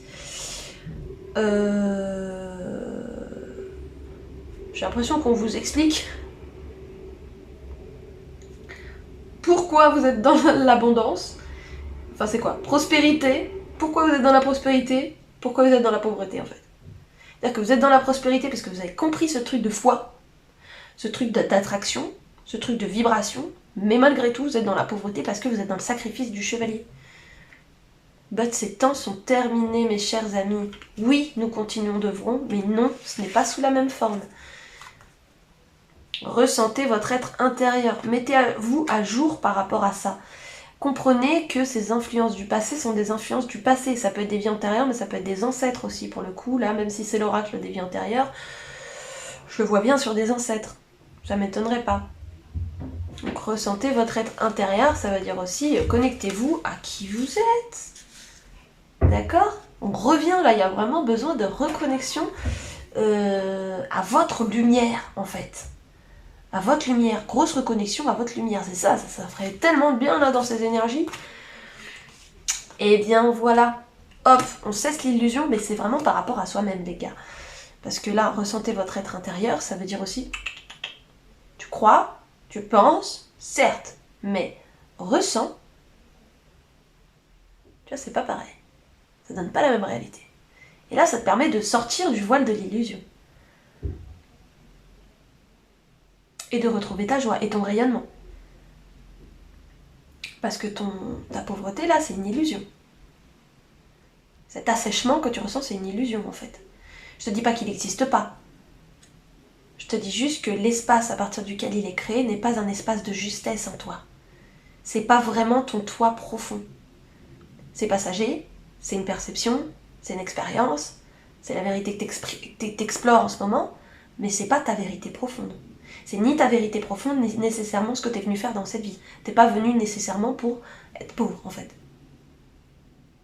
[SPEAKER 1] J'ai l'impression qu'on vous explique pourquoi vous êtes dans l'abondance. Enfin, c'est quoi? Prospérité. Pourquoi vous êtes dans la prospérité? Pourquoi vous êtes dans la pauvreté, en fait? C'est-à-dire que vous êtes dans la prospérité parce que vous avez compris ce truc de foi, ce truc d'attraction, ce truc de vibration, mais malgré tout, vous êtes dans la pauvreté parce que vous êtes dans le sacrifice du chevalier. But ces temps sont terminés, mes chers amis. Oui, nous continuons d'œuvrer, mais non, ce n'est pas sous la même forme. Ressentez votre être intérieur. Mettez-vous à jour par rapport à ça. Comprenez que ces influences du passé sont des influences du passé. Ça peut être des vies antérieures, mais ça peut être des ancêtres aussi, pour le coup. Là, même si c'est l'oracle des vies antérieures, je le vois bien sur des ancêtres. Ça m'étonnerait pas. Donc, ressentez votre être intérieur. Ça veut dire aussi, connectez-vous à qui vous êtes. D'accord? On revient là, il y a vraiment besoin de reconnexion à votre lumière, en fait. À votre lumière, grosse reconnexion à votre lumière, c'est ça ferait tellement de bien là dans ces énergies. Et bien voilà, hop, on cesse l'illusion, mais c'est vraiment par rapport à soi-même les gars. Parce que là, ressentez votre être intérieur, ça veut dire aussi, tu crois, tu penses, certes, mais ressens, tu vois, c'est pas pareil. Ça donne pas la même réalité. Et là, ça te permet de sortir du voile de l'illusion. Et de retrouver ta joie et ton rayonnement. Parce que ta pauvreté, là, c'est une illusion. Cet assèchement que tu ressens, c'est une illusion, en fait. Je te dis pas qu'il n'existe pas. Je te dis juste que l'espace à partir duquel il est créé n'est pas un espace de justesse en toi. C'est pas vraiment ton toi profond. C'est passager, c'est une perception, c'est une expérience, c'est la vérité que t'explores en ce moment, mais c'est pas ta vérité profonde. C'est ni ta vérité profonde, ni nécessairement ce que t'es venu faire dans cette vie. T'es pas venu nécessairement pour être pauvre, en fait.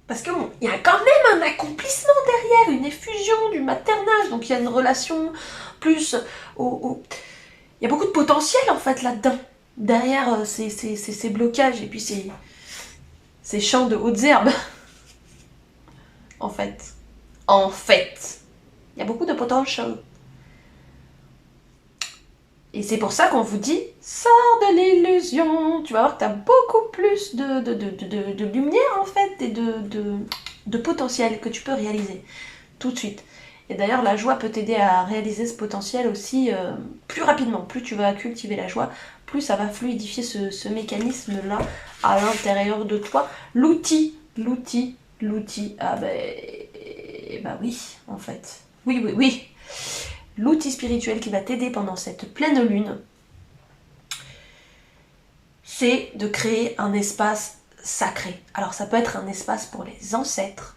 [SPEAKER 1] Parce que bon, il y a quand même un accomplissement derrière, une effusion du maternage, donc il y a une relation plus il y a beaucoup de potentiel, en fait, là-dedans. Derrière ces blocages et puis ces champs de hautes herbes. En fait. Il y a beaucoup de potentiel. Et c'est pour ça qu'on vous dit, sors de l'illusion. Tu vas voir que tu as beaucoup plus de lumière en fait et de potentiel que tu peux réaliser tout de suite. Et d'ailleurs, la joie peut t'aider à réaliser ce potentiel aussi plus rapidement. Plus tu vas cultiver la joie, plus ça va fluidifier ce mécanisme-là à l'intérieur de toi. L'outil. Ah bah oui, en fait. Oui. L'outil spirituel qui va t'aider pendant cette pleine lune, c'est de créer un espace sacré. Alors ça peut être un espace pour les ancêtres,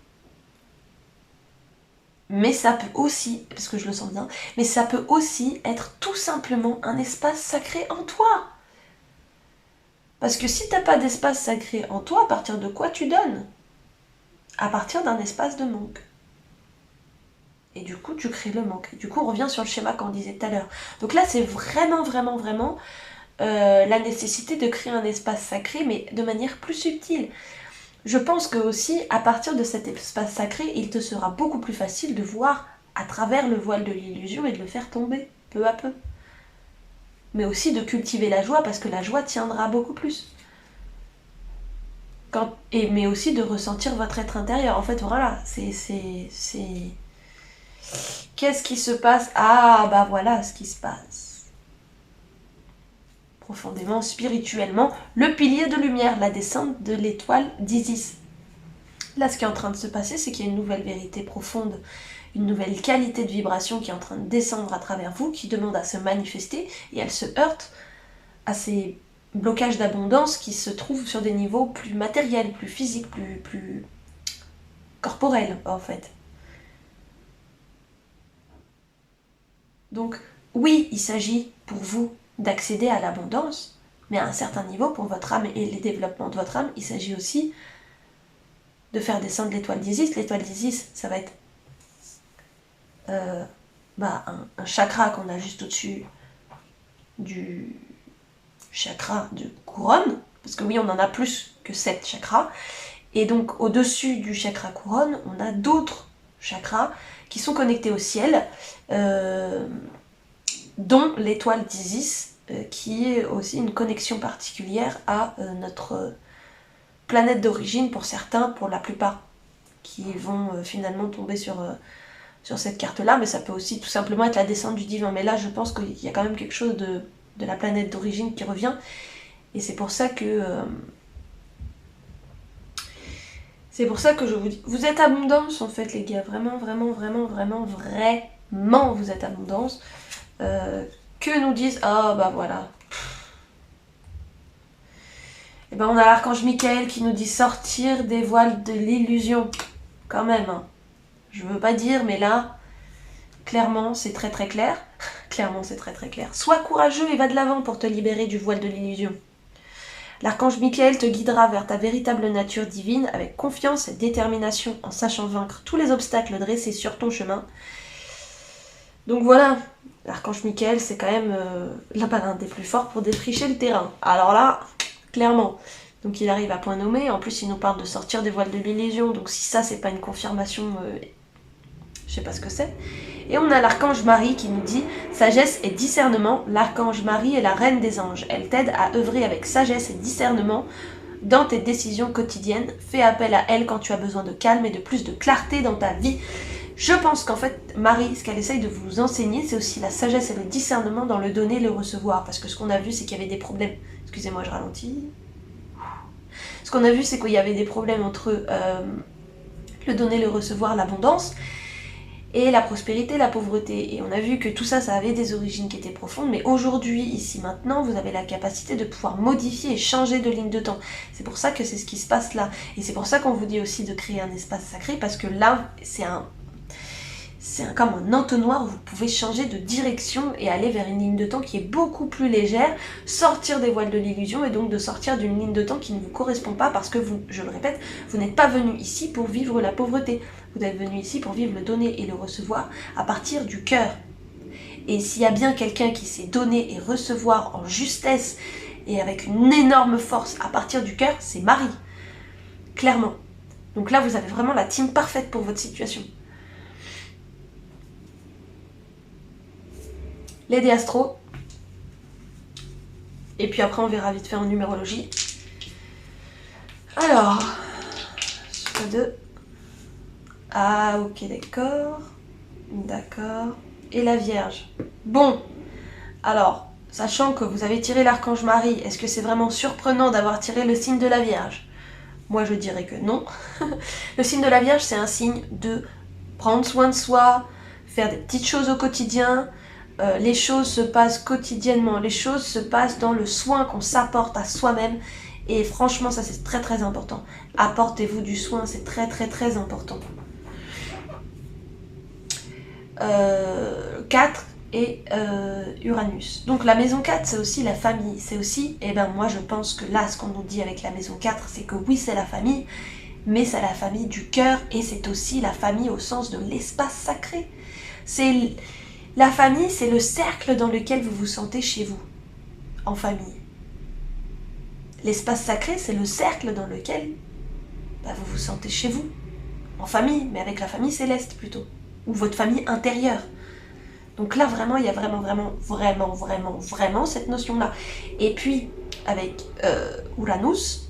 [SPEAKER 1] mais ça peut aussi, parce que je le sens bien, mais ça peut aussi être tout simplement un espace sacré en toi. Parce que si t'as pas d'espace sacré en toi, à partir de quoi tu donnes? À partir d'un espace de manque. et du coup tu crées le manque. Et du coup on revient sur le schéma qu'on disait tout à l'heure. Donc là c'est vraiment la nécessité de créer un espace sacré, mais de manière plus subtile. Je pense que aussi, à partir de cet espace sacré, il te sera beaucoup plus facile de voir à travers le voile de l'illusion et de le faire tomber, peu à peu. Mais aussi de cultiver la joie, parce que la joie tiendra beaucoup plus. Mais aussi de ressentir votre être intérieur. En fait, voilà, Qu'est-ce qui se passe? Ah, bah voilà ce qui se passe. Profondément, spirituellement, le pilier de lumière, la descente de l'étoile d'Isis. Là, ce qui est en train de se passer, c'est qu'il y a une nouvelle vérité profonde, une nouvelle qualité de vibration qui est en train de descendre à travers vous, qui demande à se manifester, et elle se heurte à ces blocages d'abondance qui se trouvent sur des niveaux plus matériels, plus physiques, plus corporels, en fait. Donc, oui, il s'agit pour vous d'accéder à l'abondance, mais à un certain niveau, pour votre âme et les développements de votre âme, il s'agit aussi de faire descendre l'étoile d'Isis. L'étoile d'Isis, ça va être un chakra qu'on a juste au-dessus du chakra de couronne, parce que oui, on en a plus que 7 chakras, et donc au-dessus du chakra couronne, on a d'autres chakras qui sont connectés au ciel, dont l'étoile d'Isis, qui est aussi une connexion particulière à notre planète d'origine pour certains, pour la plupart, qui vont finalement tomber sur cette carte-là, mais ça peut aussi tout simplement être la descente du divin. Mais là, je pense qu'il y a quand même quelque chose de la planète d'origine qui revient, et c'est pour ça que je vous dis, vous êtes abondance en fait les gars, vraiment, vous êtes abondance. Que nous disent, ah bah voilà. Et ben on a l'archange Michael qui nous dit sortir des voiles de l'illusion, quand même. Hein. Je veux pas dire, mais là, clairement c'est très clair. Clairement c'est très clair. Sois courageux et va de l'avant pour te libérer du voile de l'illusion. L'archange Michael te guidera vers ta véritable nature divine avec confiance et détermination en sachant vaincre tous les obstacles dressés sur ton chemin. Donc voilà, l'archange Michael c'est quand même l'un des plus forts pour défricher le terrain. Alors là, clairement. Donc il arrive à point nommé, en plus il nous parle de sortir des voiles de l'illusion, donc si ça c'est pas une confirmation, je sais pas ce que c'est. Et on a l'archange Marie qui nous dit sagesse et discernement. L'archange Marie est la reine des anges. Elle t'aide à œuvrer avec sagesse et discernement dans tes décisions quotidiennes. Fais appel à elle quand tu as besoin de calme et de plus de clarté dans ta vie. Je pense qu'en fait, Marie, ce qu'elle essaye de vous enseigner, c'est aussi la sagesse et le discernement dans le donner et le recevoir. Parce que ce qu'on a vu, c'est qu'il y avait des problèmes. Excusez-moi, je ralentis. Ce qu'on a vu, c'est qu'il y avait des problèmes entre le donner, le recevoir, l'abondance, et la prospérité, la pauvreté. Et on a vu que tout ça, ça avait des origines qui étaient profondes, mais aujourd'hui, ici, maintenant, vous avez la capacité de pouvoir modifier et changer de ligne de temps. C'est pour ça que c'est ce qui se passe là. Et c'est pour ça qu'on vous dit aussi de créer un espace sacré, parce que là, c'est comme un entonnoir où vous pouvez changer de direction et aller vers une ligne de temps qui est beaucoup plus légère, sortir des voiles de l'illusion et donc de sortir d'une ligne de temps qui ne vous correspond pas parce que vous, je le répète, vous n'êtes pas venu ici pour vivre la pauvreté. Vous êtes venu ici pour vivre le donner et le recevoir à partir du cœur. Et s'il y a bien quelqu'un qui sait donner et recevoir en justesse et avec une énorme force à partir du cœur, c'est Marie. Clairement. Donc là, vous avez vraiment la team parfaite pour votre situation. Lady Astro. Et puis après, on verra vite fait en numérologie. Alors, soit 2. Ah, ok, d'accord. D'accord. Et la Vierge. Bon, alors, sachant que vous avez tiré l'archange Marie, est-ce que c'est vraiment surprenant d'avoir tiré le signe de la Vierge? Moi, je dirais que non. Le signe de la Vierge, c'est un signe de prendre soin de soi, faire des petites choses au quotidien. Les choses se passent quotidiennement, les choses se passent dans le soin qu'on s'apporte à soi-même. Et franchement, ça c'est très important. Apportez-vous du soin, c'est très important. 4 et Uranus. Donc la maison 4, c'est aussi la famille. C'est aussi, moi je pense que là, ce qu'on nous dit avec la maison 4, c'est que oui, c'est la famille, mais c'est la famille du cœur et c'est aussi la famille au sens de l'espace sacré. La famille, c'est le cercle dans lequel vous vous sentez chez vous, en famille. L'espace sacré, c'est le cercle dans lequel vous vous sentez chez vous, en famille, mais avec la famille céleste plutôt, ou votre famille intérieure. Donc là, vraiment, il y a vraiment cette notion-là. Et puis, avec Uranus,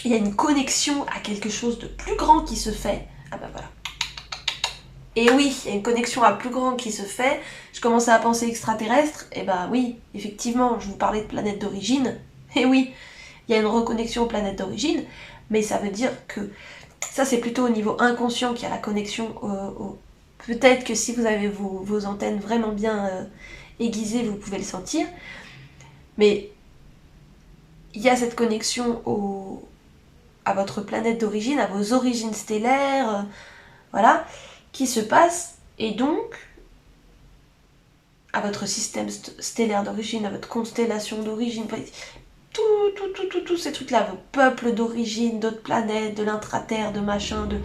[SPEAKER 1] il y a une connexion à quelque chose de plus grand qui se fait. Ah bah voilà. Et oui, il y a une connexion à plus grand qui se fait. Je commençais à penser extraterrestre. Et bah oui, effectivement, je vous parlais de planète d'origine. Et oui, il y a une reconnexion aux planètes d'origine. Mais ça veut dire que ça, c'est plutôt au niveau inconscient qu'il y a la connexion Peut-être que si vous avez vos antennes vraiment bien aiguisées, vous pouvez le sentir. Mais il y a cette connexion à votre planète d'origine, à vos origines stellaires, voilà, qui se passe, et donc à votre système stellaire d'origine, à votre constellation d'origine, tous ces trucs-là, vos peuples d'origine, d'autres planètes, de l'intraterre, de machin, de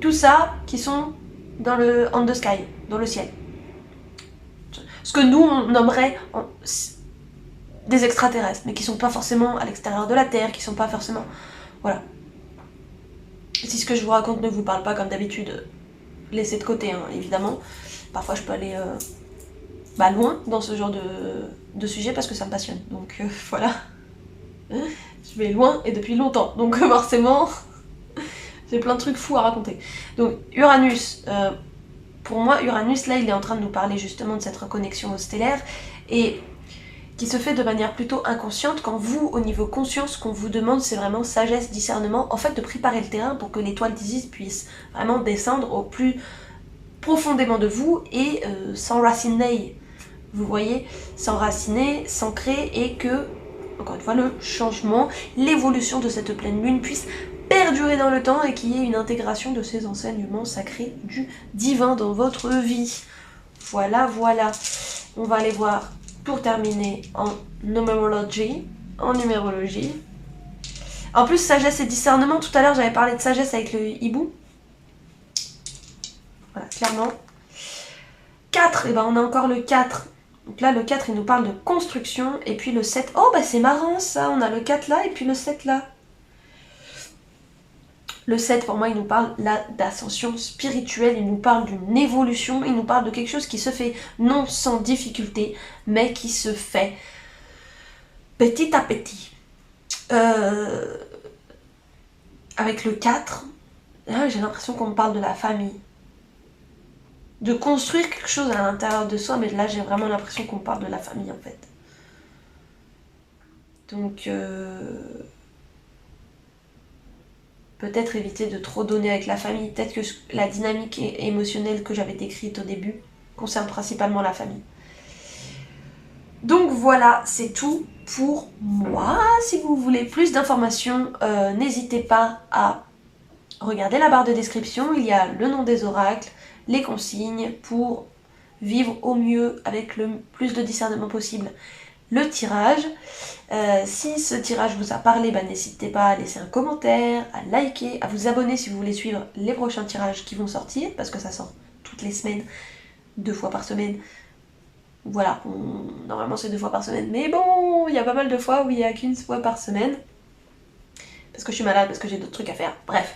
[SPEAKER 1] tout ça qui sont dans le on the sky, dans le ciel. Ce que nous on nommerait des extraterrestres, mais qui sont pas forcément à l'extérieur de la Terre, qui sont pas forcément... Voilà. Si ce que je vous raconte ne vous parle pas, comme d'habitude, laissez de côté, hein, évidemment. Parfois je peux aller loin dans ce genre de sujet parce que ça me passionne. Donc voilà. Je vais loin et depuis longtemps. Donc forcément, j'ai plein de trucs fous à raconter. Donc Uranus, pour moi, Uranus, là, il est en train de nous parler justement de cette reconnexion au stellaire et qui se fait de manière plutôt inconsciente quand vous, au niveau conscience, ce qu'on vous demande, c'est vraiment sagesse, discernement, en fait de préparer le terrain pour que l'étoile d'Isis puisse vraiment descendre au plus profondément de vous et s'enraciner, vous voyez, s'enraciner, s'ancrer et que, encore une fois, le changement, l'évolution de cette pleine lune puisse perdurer dans le temps et qu'il y ait une intégration de ces enseignements sacrés du divin dans votre vie. Voilà, voilà. On va aller voir pour terminer en numérologie. En plus, sagesse et discernement, tout à l'heure j'avais parlé de sagesse avec le hibou. Voilà, clairement. 4, et ben on a encore le 4. Donc là, le 4, il nous parle de construction. Et puis le 7, oh bah c'est marrant ça, on a le 4 là et puis le 7 là. Le 7, pour moi, il nous parle là d'ascension spirituelle, il nous parle d'une évolution, il nous parle de quelque chose qui se fait non sans difficulté, mais qui se fait petit à petit. Avec le 4, j'ai l'impression qu'on me parle de la famille. De construire quelque chose à l'intérieur de soi, mais là, j'ai vraiment l'impression qu'on me parle de la famille, en fait. Donc... peut-être éviter de trop donner avec la famille. Peut-être que la dynamique émotionnelle que j'avais décrite au début concerne principalement la famille. Donc voilà, c'est tout pour moi. Si vous voulez plus d'informations, n'hésitez pas à regarder la barre de description. Il y a le nom des oracles, les consignes pour vivre au mieux avec le plus de discernement possible le tirage. Si ce tirage vous a parlé, n'hésitez pas à laisser un commentaire, à liker, à vous abonner si vous voulez suivre les prochains tirages qui vont sortir, parce que ça sort toutes les semaines, 2 fois par semaine. Voilà, normalement c'est 2 fois par semaine, mais bon, il y a pas mal de fois où il n'y a qu'une fois par semaine, parce que je suis malade, parce que j'ai d'autres trucs à faire, bref.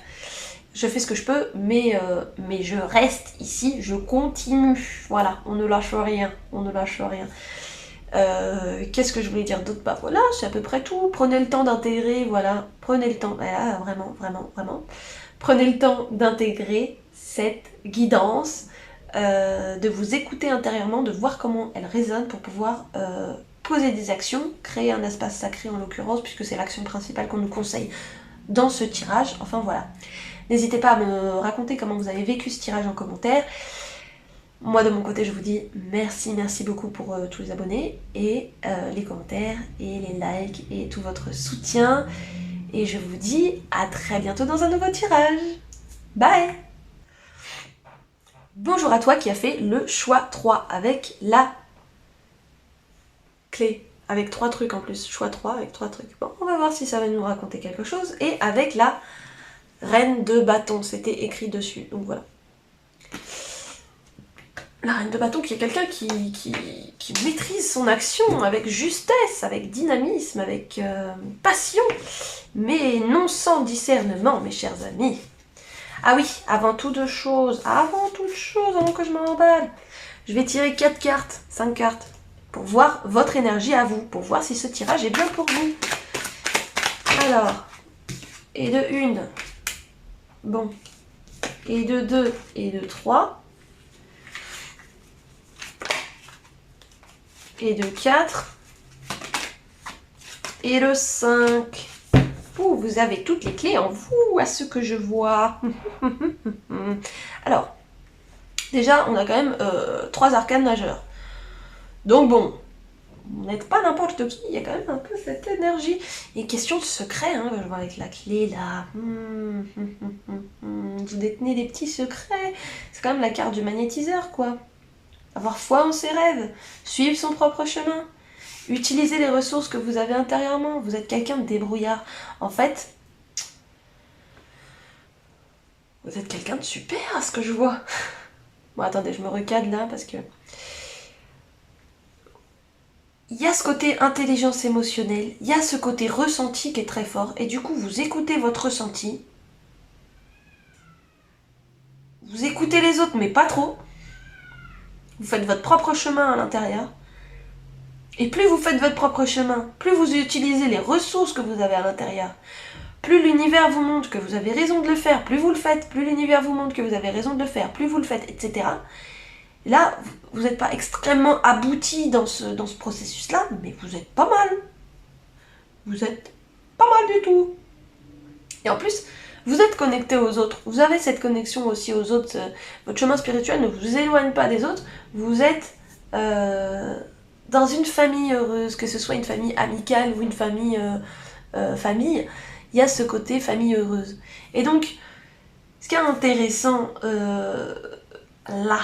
[SPEAKER 1] Je fais ce que je peux, mais je reste ici, je continue. Voilà, on ne lâche rien, on ne lâche rien. Qu'est-ce que je voulais dire d'autre? Voilà, c'est à peu près tout. Prenez le temps d'intégrer, voilà, prenez le temps, voilà, vraiment, prenez le temps d'intégrer cette guidance, de vous écouter intérieurement, de voir comment elle résonne pour pouvoir poser des actions, créer un espace sacré en l'occurrence, puisque c'est l'action principale qu'on nous conseille dans ce tirage. Enfin voilà, n'hésitez pas à me raconter comment vous avez vécu ce tirage en commentaire. Moi de mon côté je vous dis merci beaucoup pour tous les abonnés et les commentaires et les likes et tout votre soutien. Et je vous dis à très bientôt dans un nouveau tirage. Bye! Bonjour à toi qui as fait le choix 3 avec la clé. Avec 3 trucs en plus. Choix 3 avec 3 trucs. Bon, on va voir si ça va nous raconter quelque chose. Et avec la Reine de bâton, c'était écrit dessus, donc voilà. La reine de bâton qui est quelqu'un qui maîtrise son action avec justesse, avec dynamisme, avec passion, mais non sans discernement, mes chers amis. Ah oui, avant toute chose, avant que je m'emballe, je vais tirer 4 cartes, 5 cartes, pour voir votre énergie à vous, pour voir si ce tirage est bien pour vous. Alors, et de 1, bon, et de 2, et de 3, et de 4, et de 5. Ouh, vous avez toutes les clés en vous, à ce que je vois. Alors, déjà, on a quand même 3 arcanes majeurs. Donc bon, vous n'êtes pas n'importe qui, il y a quand même un peu cette énergie. Et question de secret, hein, je vois avec la clé là. Vous détenez des petits secrets. C'est quand même la carte du magnétiseur, quoi. Avoir foi en ses rêves, suivre son propre chemin. Utilisez les ressources que vous avez intérieurement. Vous êtes quelqu'un de débrouillard. En fait, vous êtes quelqu'un de super à ce que je vois. Bon, attendez, je me recadre là parce que... Il y a ce côté intelligence émotionnelle, il y a ce côté ressenti qui est très fort. Et du coup, vous écoutez votre ressenti. Vous écoutez les autres, mais pas trop. Vous faites votre propre chemin à l'intérieur. Et plus vous faites votre propre chemin, plus vous utilisez les ressources que vous avez à l'intérieur, plus l'univers vous montre que vous avez raison de le faire, plus vous le faites, plus l'univers vous montre que vous avez raison de le faire, plus vous le faites, etc. Là, vous n'êtes pas extrêmement abouti dans ce processus-là, mais vous êtes pas mal. Vous êtes pas mal du tout. Et en plus, vous êtes connecté aux autres. Vous avez cette connexion aussi aux autres. Votre chemin spirituel ne vous éloigne pas des autres. Vous êtes... dans une famille heureuse, que ce soit une famille amicale ou une famille, il y a ce côté famille heureuse. Et donc, ce qui est intéressant là,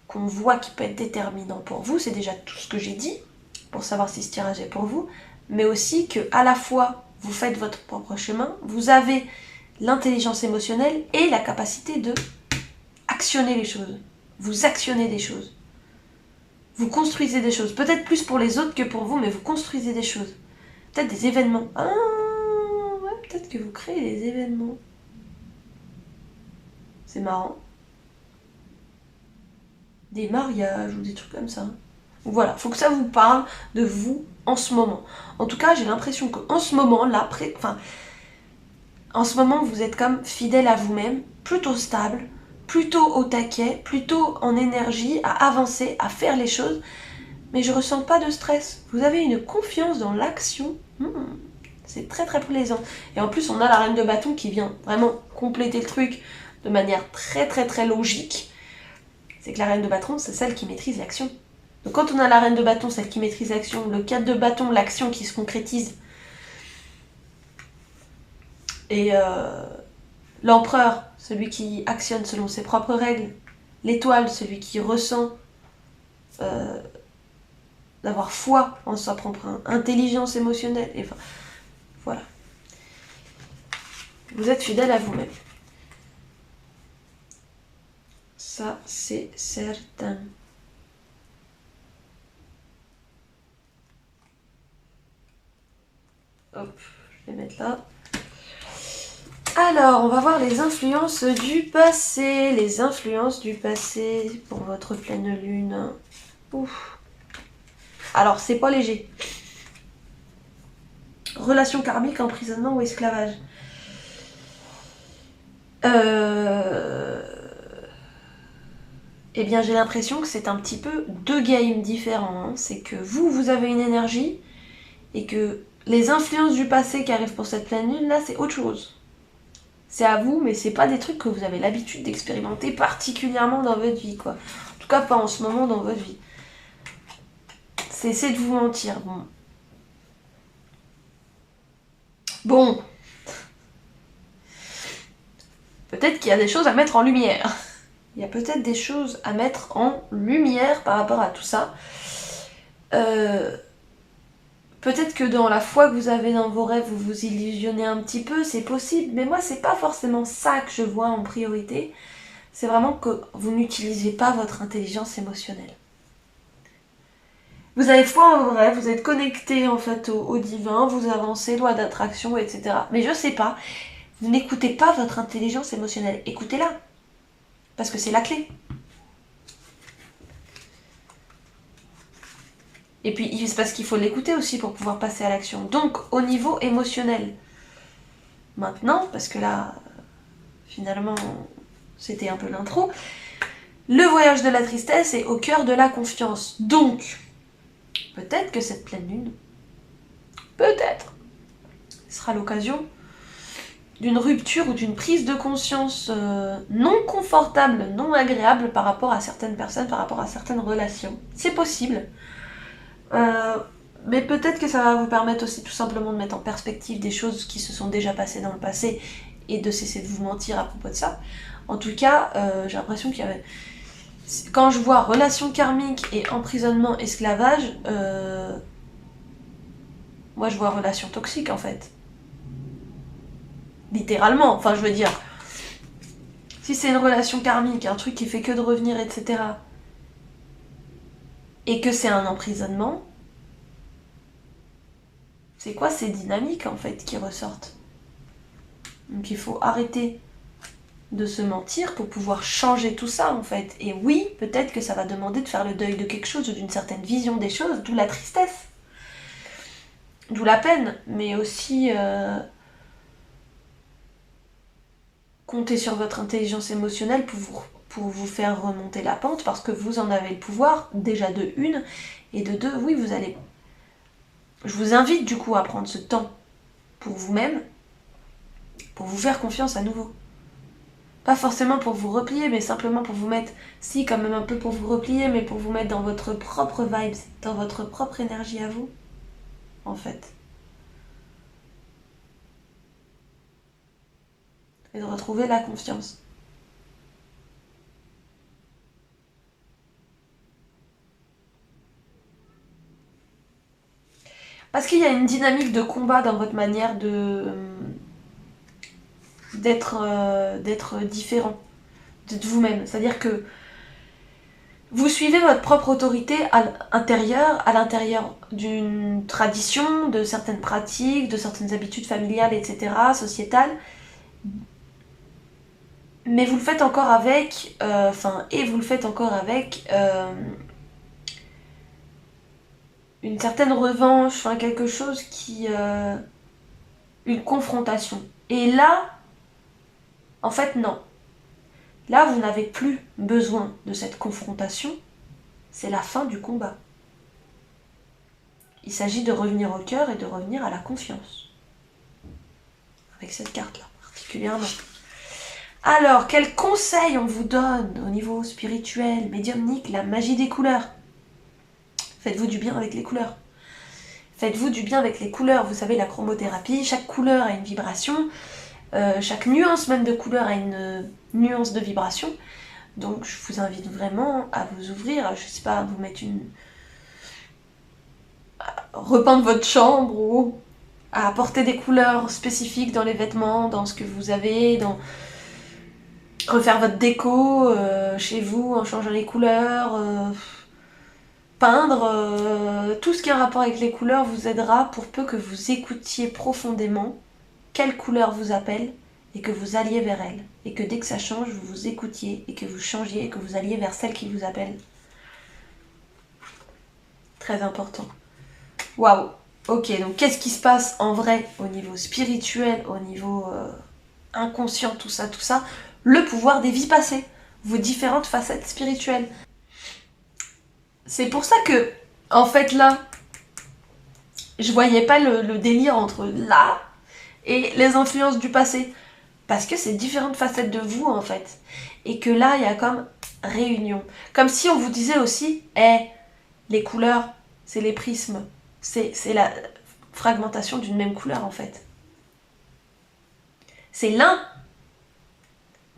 [SPEAKER 1] qu'on voit qui peut être déterminant pour vous, c'est déjà tout ce que j'ai dit, pour savoir si ce tirage est pour vous, mais aussi que à la fois, vous faites votre propre chemin, vous avez l'intelligence émotionnelle et la capacité de actionner les choses. Vous actionnez des choses. Vous construisez des choses. Peut-être plus pour les autres que pour vous, mais vous construisez des choses. Peut-être des événements. Ah, ouais, peut-être que vous créez des événements. C'est marrant. Des mariages ou des trucs comme ça. Voilà, faut que ça vous parle de vous en ce moment. En tout cas, j'ai l'impression qu'en ce moment, là, en ce moment, vous êtes comme fidèle à vous-même, plutôt stable, plutôt au taquet, plutôt en énergie, à avancer, à faire les choses. Mais je ressens pas de stress. Vous avez une confiance dans l'action. C'est très très plaisant. Et en plus, on a la reine de bâton qui vient vraiment compléter le truc de manière très très très logique. C'est que la reine de bâton, c'est celle qui maîtrise l'action. Donc quand on a la reine de bâton, celle qui maîtrise l'action, le 4 de bâton, l'action qui se concrétise, et l'empereur, celui qui actionne selon ses propres règles, l'étoile, celui qui ressent d'avoir foi en sa propre intelligence émotionnelle, et enfin, voilà. Vous êtes fidèle à vous-même. Ça, c'est certain. Hop, je vais mettre là. Alors, on va voir les influences du passé. Les influences du passé pour votre pleine lune. Ouf. Alors, c'est pas léger. Relation karmique, emprisonnement ou esclavage. Eh bien, j'ai l'impression que c'est un petit peu deux games différents. Hein. C'est que vous avez une énergie et que les influences du passé qui arrivent pour cette pleine lune, là, c'est autre chose. C'est à vous, mais c'est pas des trucs que vous avez l'habitude d'expérimenter particulièrement dans votre vie, quoi. En tout cas, pas en ce moment dans votre vie. C'est de vous mentir, bon. Bon. Peut-être qu'il y a des choses à mettre en lumière. Il y a peut-être des choses à mettre en lumière par rapport à tout ça. Peut-être Peut-être que dans la foi que vous avez dans vos rêves, vous vous illusionnez un petit peu, c'est possible, mais moi c'est pas forcément ça que je vois en priorité. C'est vraiment que vous n'utilisez pas votre intelligence émotionnelle. Vous avez foi en vos rêves, vous êtes connecté en fait au divin, vous avancez, loi d'attraction, etc. Mais je sais pas, vous n'écoutez pas votre intelligence émotionnelle, écoutez-la, parce que c'est la clé. Et puis c'est parce qu'il faut l'écouter aussi pour pouvoir passer à l'action. Donc au niveau émotionnel. Maintenant, parce que là, finalement, c'était un peu l'intro, le voyage de la tristesse est au cœur de la confiance. Donc, peut-être que cette pleine lune, peut-être, sera l'occasion d'une rupture ou d'une prise de conscience non confortable, non agréable par rapport à certaines personnes, par rapport à certaines relations. C'est possible. Mais peut-être que ça va vous permettre aussi tout simplement de mettre en perspective des choses qui se sont déjà passées dans le passé et de cesser de vous mentir à propos de ça. En tout cas, j'ai l'impression qu'il y avait... Quand je vois relation karmique et emprisonnement, esclavage, moi je vois relation toxique en fait. Littéralement, enfin je veux dire, si c'est une relation karmique, un truc qui fait que de revenir, etc., et que c'est un emprisonnement, c'est quoi ces dynamiques en fait qui ressortent? Donc il faut arrêter de se mentir pour pouvoir changer tout ça en fait. Et oui, peut-être que ça va demander de faire le deuil de quelque chose ou d'une certaine vision des choses, d'où la tristesse, d'où la peine, mais aussi comptez sur votre intelligence émotionnelle pour vous faire remonter la pente parce que vous en avez le pouvoir, déjà de une, et de deux, oui, vous allez... Je vous invite du coup à prendre ce temps pour vous-même, pour vous faire confiance à nouveau. Pas forcément pour vous replier, mais simplement pour vous mettre, si quand même un peu pour vous replier, mais pour vous mettre dans votre propre vibes, dans votre propre énergie à vous, en fait. Et de retrouver la confiance. Parce qu'il y a une dynamique de combat dans votre manière d'être différent de vous-même. C'est-à-dire que vous suivez votre propre autorité à l'intérieur d'une tradition, de certaines pratiques, de certaines habitudes familiales, etc., sociétales. Mais vous le faites encore avec, vous le faites encore avec une certaine revanche, quelque chose qui... une confrontation. Et là, en fait, non. Là, vous n'avez plus besoin de cette confrontation. C'est la fin du combat. Il s'agit de revenir au cœur et de revenir à la confiance. Avec cette carte-là, particulièrement. Alors, quels conseils on vous donne au niveau spirituel, médiumnique, la magie des couleurs? Faites-vous du bien avec les couleurs. Faites-vous du bien avec les couleurs. Vous savez, la chromothérapie, chaque couleur a une vibration. Chaque nuance même de couleur a une nuance de vibration. Donc je vous invite vraiment à vous ouvrir, je sais pas, à vous mettre à repeindre votre chambre ou à apporter des couleurs spécifiques dans les vêtements, dans ce que vous avez, dans refaire votre déco chez vous en changeant les couleurs, peindre, tout ce qui a un rapport avec les couleurs vous aidera pour peu que vous écoutiez profondément quelle couleur vous appelle et que vous alliez vers elle. Et que dès que ça change, vous vous écoutiez et que vous changiez et que vous alliez vers celle qui vous appelle. Très important. Waouh. Ok, donc qu'est-ce qui se passe en vrai au niveau spirituel, au niveau inconscient, tout ça, tout ça? Le pouvoir des vies passées, vos différentes facettes spirituelles. C'est pour ça que, en fait là, je voyais pas le délire entre là et les influences du passé. Parce que c'est différentes facettes de vous en fait. Et que là, il y a comme réunion. Comme si on vous disait aussi, les couleurs, c'est les prismes. C'est la fragmentation d'une même couleur en fait. C'est l'un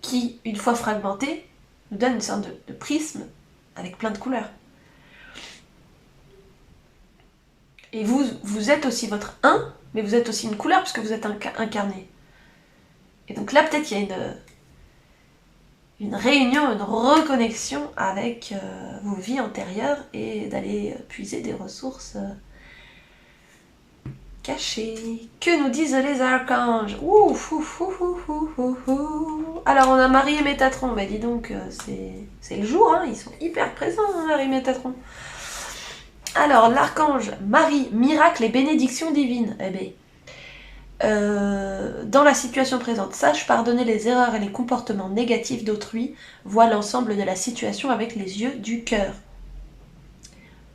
[SPEAKER 1] qui, une fois fragmenté, nous donne une sorte de prisme avec plein de couleurs. Et vous êtes aussi votre 1, mais vous êtes aussi une couleur puisque vous êtes incarné. Et donc là, peut-être il y a une réunion, une reconnexion avec vos vies antérieures et d'aller puiser des ressources cachées. Que nous disent les archanges? Alors on a Marie et Métatron, bah dis donc, c'est le jour, hein, ils sont hyper présents, hein, Marie et Métatron. Alors, l'archange Marie, miracle et bénédiction divine. Eh bien, dans la situation présente, sache pardonner les erreurs et les comportements négatifs d'autrui, vois l'ensemble de la situation avec les yeux du cœur.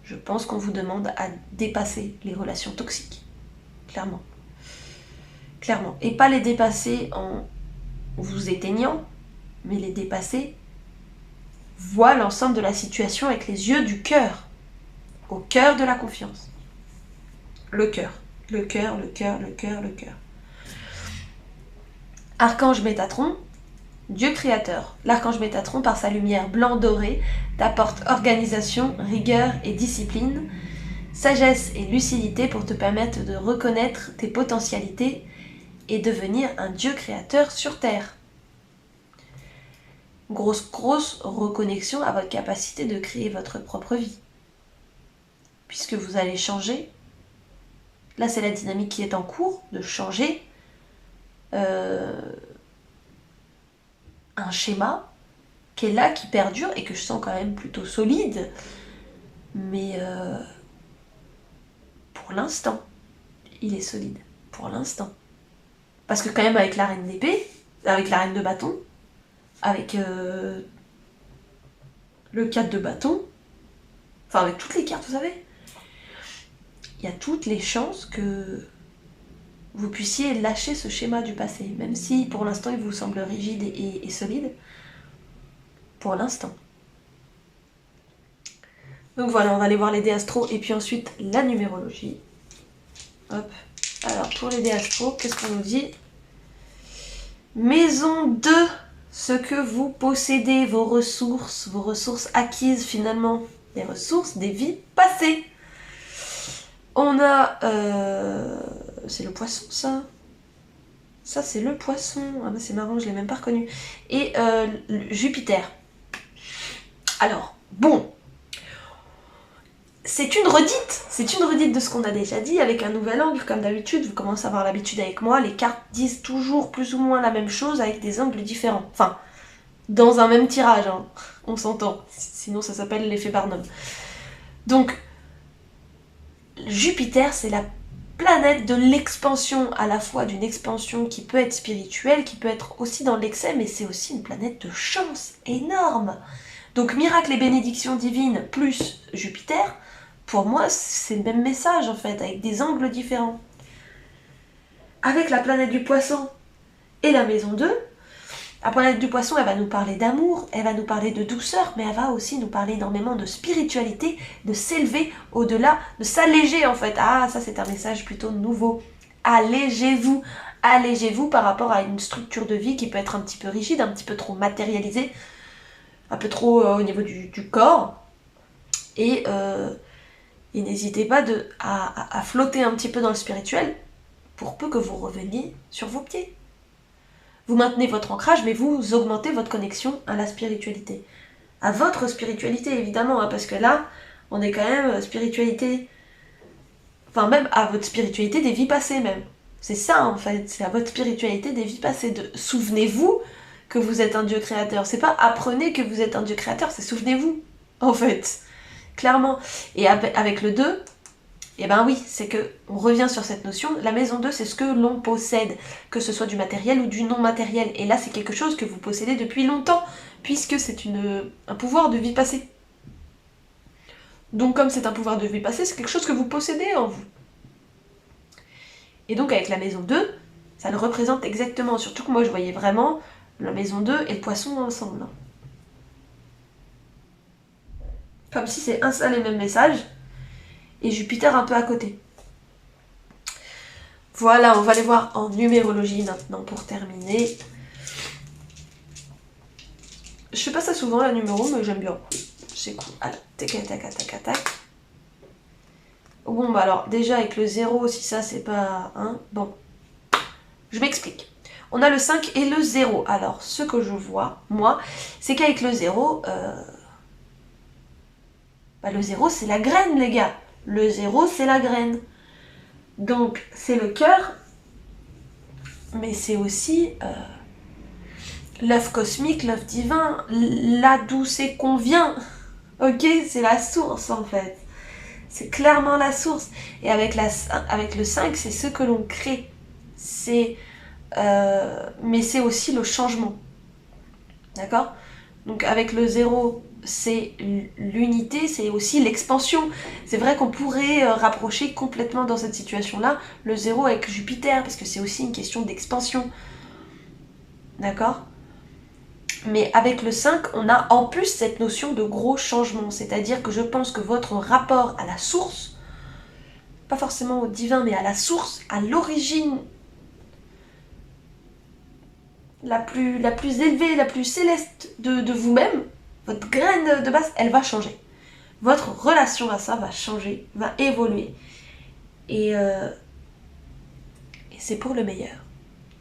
[SPEAKER 1] Je pense qu'on vous demande à dépasser les relations toxiques. Clairement. Clairement. Et pas les dépasser en vous éteignant, mais les dépasser, vois l'ensemble de la situation avec les yeux du cœur. Au cœur de la confiance. Le cœur. Le cœur, le cœur, le cœur, le cœur. Archange Métatron, Dieu créateur. L'archange Métatron, par sa lumière blanc-doré, t'apporte organisation, rigueur et discipline, sagesse et lucidité pour te permettre de reconnaître tes potentialités et devenir un Dieu créateur sur Terre. Grosse reconnexion à votre capacité de créer votre propre vie. Puisque vous allez changer. Là, c'est la dynamique qui est en cours, de changer un schéma qui est là, qui perdure et que je sens quand même plutôt solide. Mais pour l'instant, il est solide. Pour l'instant. Parce que quand même avec la reine d'épée, avec la reine de bâton, avec le 4 de bâton, enfin avec toutes les cartes, vous savez, il y a toutes les chances que vous puissiez lâcher ce schéma du passé, même si pour l'instant il vous semble rigide et solide, pour l'instant. Donc voilà, on va aller voir les dés astro et puis ensuite la numérologie. Hop. Alors pour les dés astro, qu'est-ce qu'on nous dit? Maison 2, ce que vous possédez, vos ressources acquises finalement, les ressources des vies passées. On a... c'est le poisson, ça. Ça, c'est le poisson. Ah bah c'est marrant, je l'ai même pas reconnu. Et Jupiter. Alors, bon. C'est une redite de ce qu'on a déjà dit, avec un nouvel angle, comme d'habitude. Vous commencez à avoir l'habitude avec moi. Les cartes disent toujours plus ou moins la même chose, avec des angles différents. Enfin, dans un même tirage, hein. On s'entend. Sinon, ça s'appelle l'effet Barnum. Donc, Jupiter, c'est la planète de l'expansion, à la fois d'une expansion qui peut être spirituelle, qui peut être aussi dans l'excès, mais c'est aussi une planète de chance énorme. Donc miracle et bénédiction divine plus Jupiter, pour moi c'est le même message en fait, avec des angles différents. Avec la planète du poisson et la maison 2, la planète du poisson, elle va nous parler d'amour, elle va nous parler de douceur, mais elle va aussi nous parler énormément de spiritualité, de s'élever au-delà, de s'alléger en fait. Ah, ça c'est un message plutôt nouveau. Allégez-vous, allégez-vous par rapport à une structure de vie qui peut être un petit peu rigide, un petit peu trop matérialisée, un peu trop au niveau du corps. Et n'hésitez pas à flotter un petit peu dans le spirituel pour peu que vous reveniez sur vos pieds. Vous maintenez votre ancrage, mais vous augmentez votre connexion à la spiritualité. À votre spiritualité, évidemment, hein, parce que là, on est quand même spiritualité... Enfin, même à votre spiritualité des vies passées, même. C'est ça, en fait. C'est à votre spiritualité des vies passées. Souvenez-vous que vous êtes un Dieu créateur. C'est pas apprenez que vous êtes un Dieu créateur, c'est souvenez-vous, en fait. Clairement. Et avec le 2... Eh ben oui, c'est que on revient sur cette notion, la maison 2 c'est ce que l'on possède, que ce soit du matériel ou du non matériel, et là c'est quelque chose que vous possédez depuis longtemps, puisque c'est un pouvoir de vie passée. Donc comme c'est un pouvoir de vie passée, c'est quelque chose que vous possédez en vous. Et donc avec la maison 2, ça le représente exactement, surtout que moi je voyais vraiment la maison 2 et le poisson ensemble. Comme si c'est un seul et même message, et Jupiter un peu à côté. Voilà, on va aller voir en numérologie maintenant pour terminer. Je fais pas ça souvent la numéro, mais j'aime bien. C'est cool. Alors, tac, tac, tac, tac, tac. Bon, bah alors, déjà avec le 0, si ça c'est pas... Hein, bon, je m'explique. On a le 5 et le 0. Alors, ce que je vois, moi, c'est qu'avec le 0, bah, le 0 c'est la graine, les gars. Le 0 c'est la graine. Donc, c'est le cœur, mais c'est aussi l'œuf cosmique, l'œuf divin, là d'où c'est qu'on vient. Ok, c'est la source en fait. C'est clairement la source. Et avec le 5, c'est ce que l'on crée. Mais c'est aussi le changement. D'accord? Donc avec le 0, c'est l'unité, c'est aussi l'expansion. C'est vrai qu'on pourrait rapprocher complètement dans cette situation-là le 0 avec Jupiter, parce que c'est aussi une question d'expansion. D'accord? Mais avec le 5, on a en plus cette notion de gros changement. C'est-à-dire que je pense que votre rapport à la source, pas forcément au divin, mais à la source, à l'origine la plus élevée, la plus céleste de vous-même, votre graine de base, elle va changer. Votre relation à ça va changer, va évoluer. Et c'est pour le meilleur.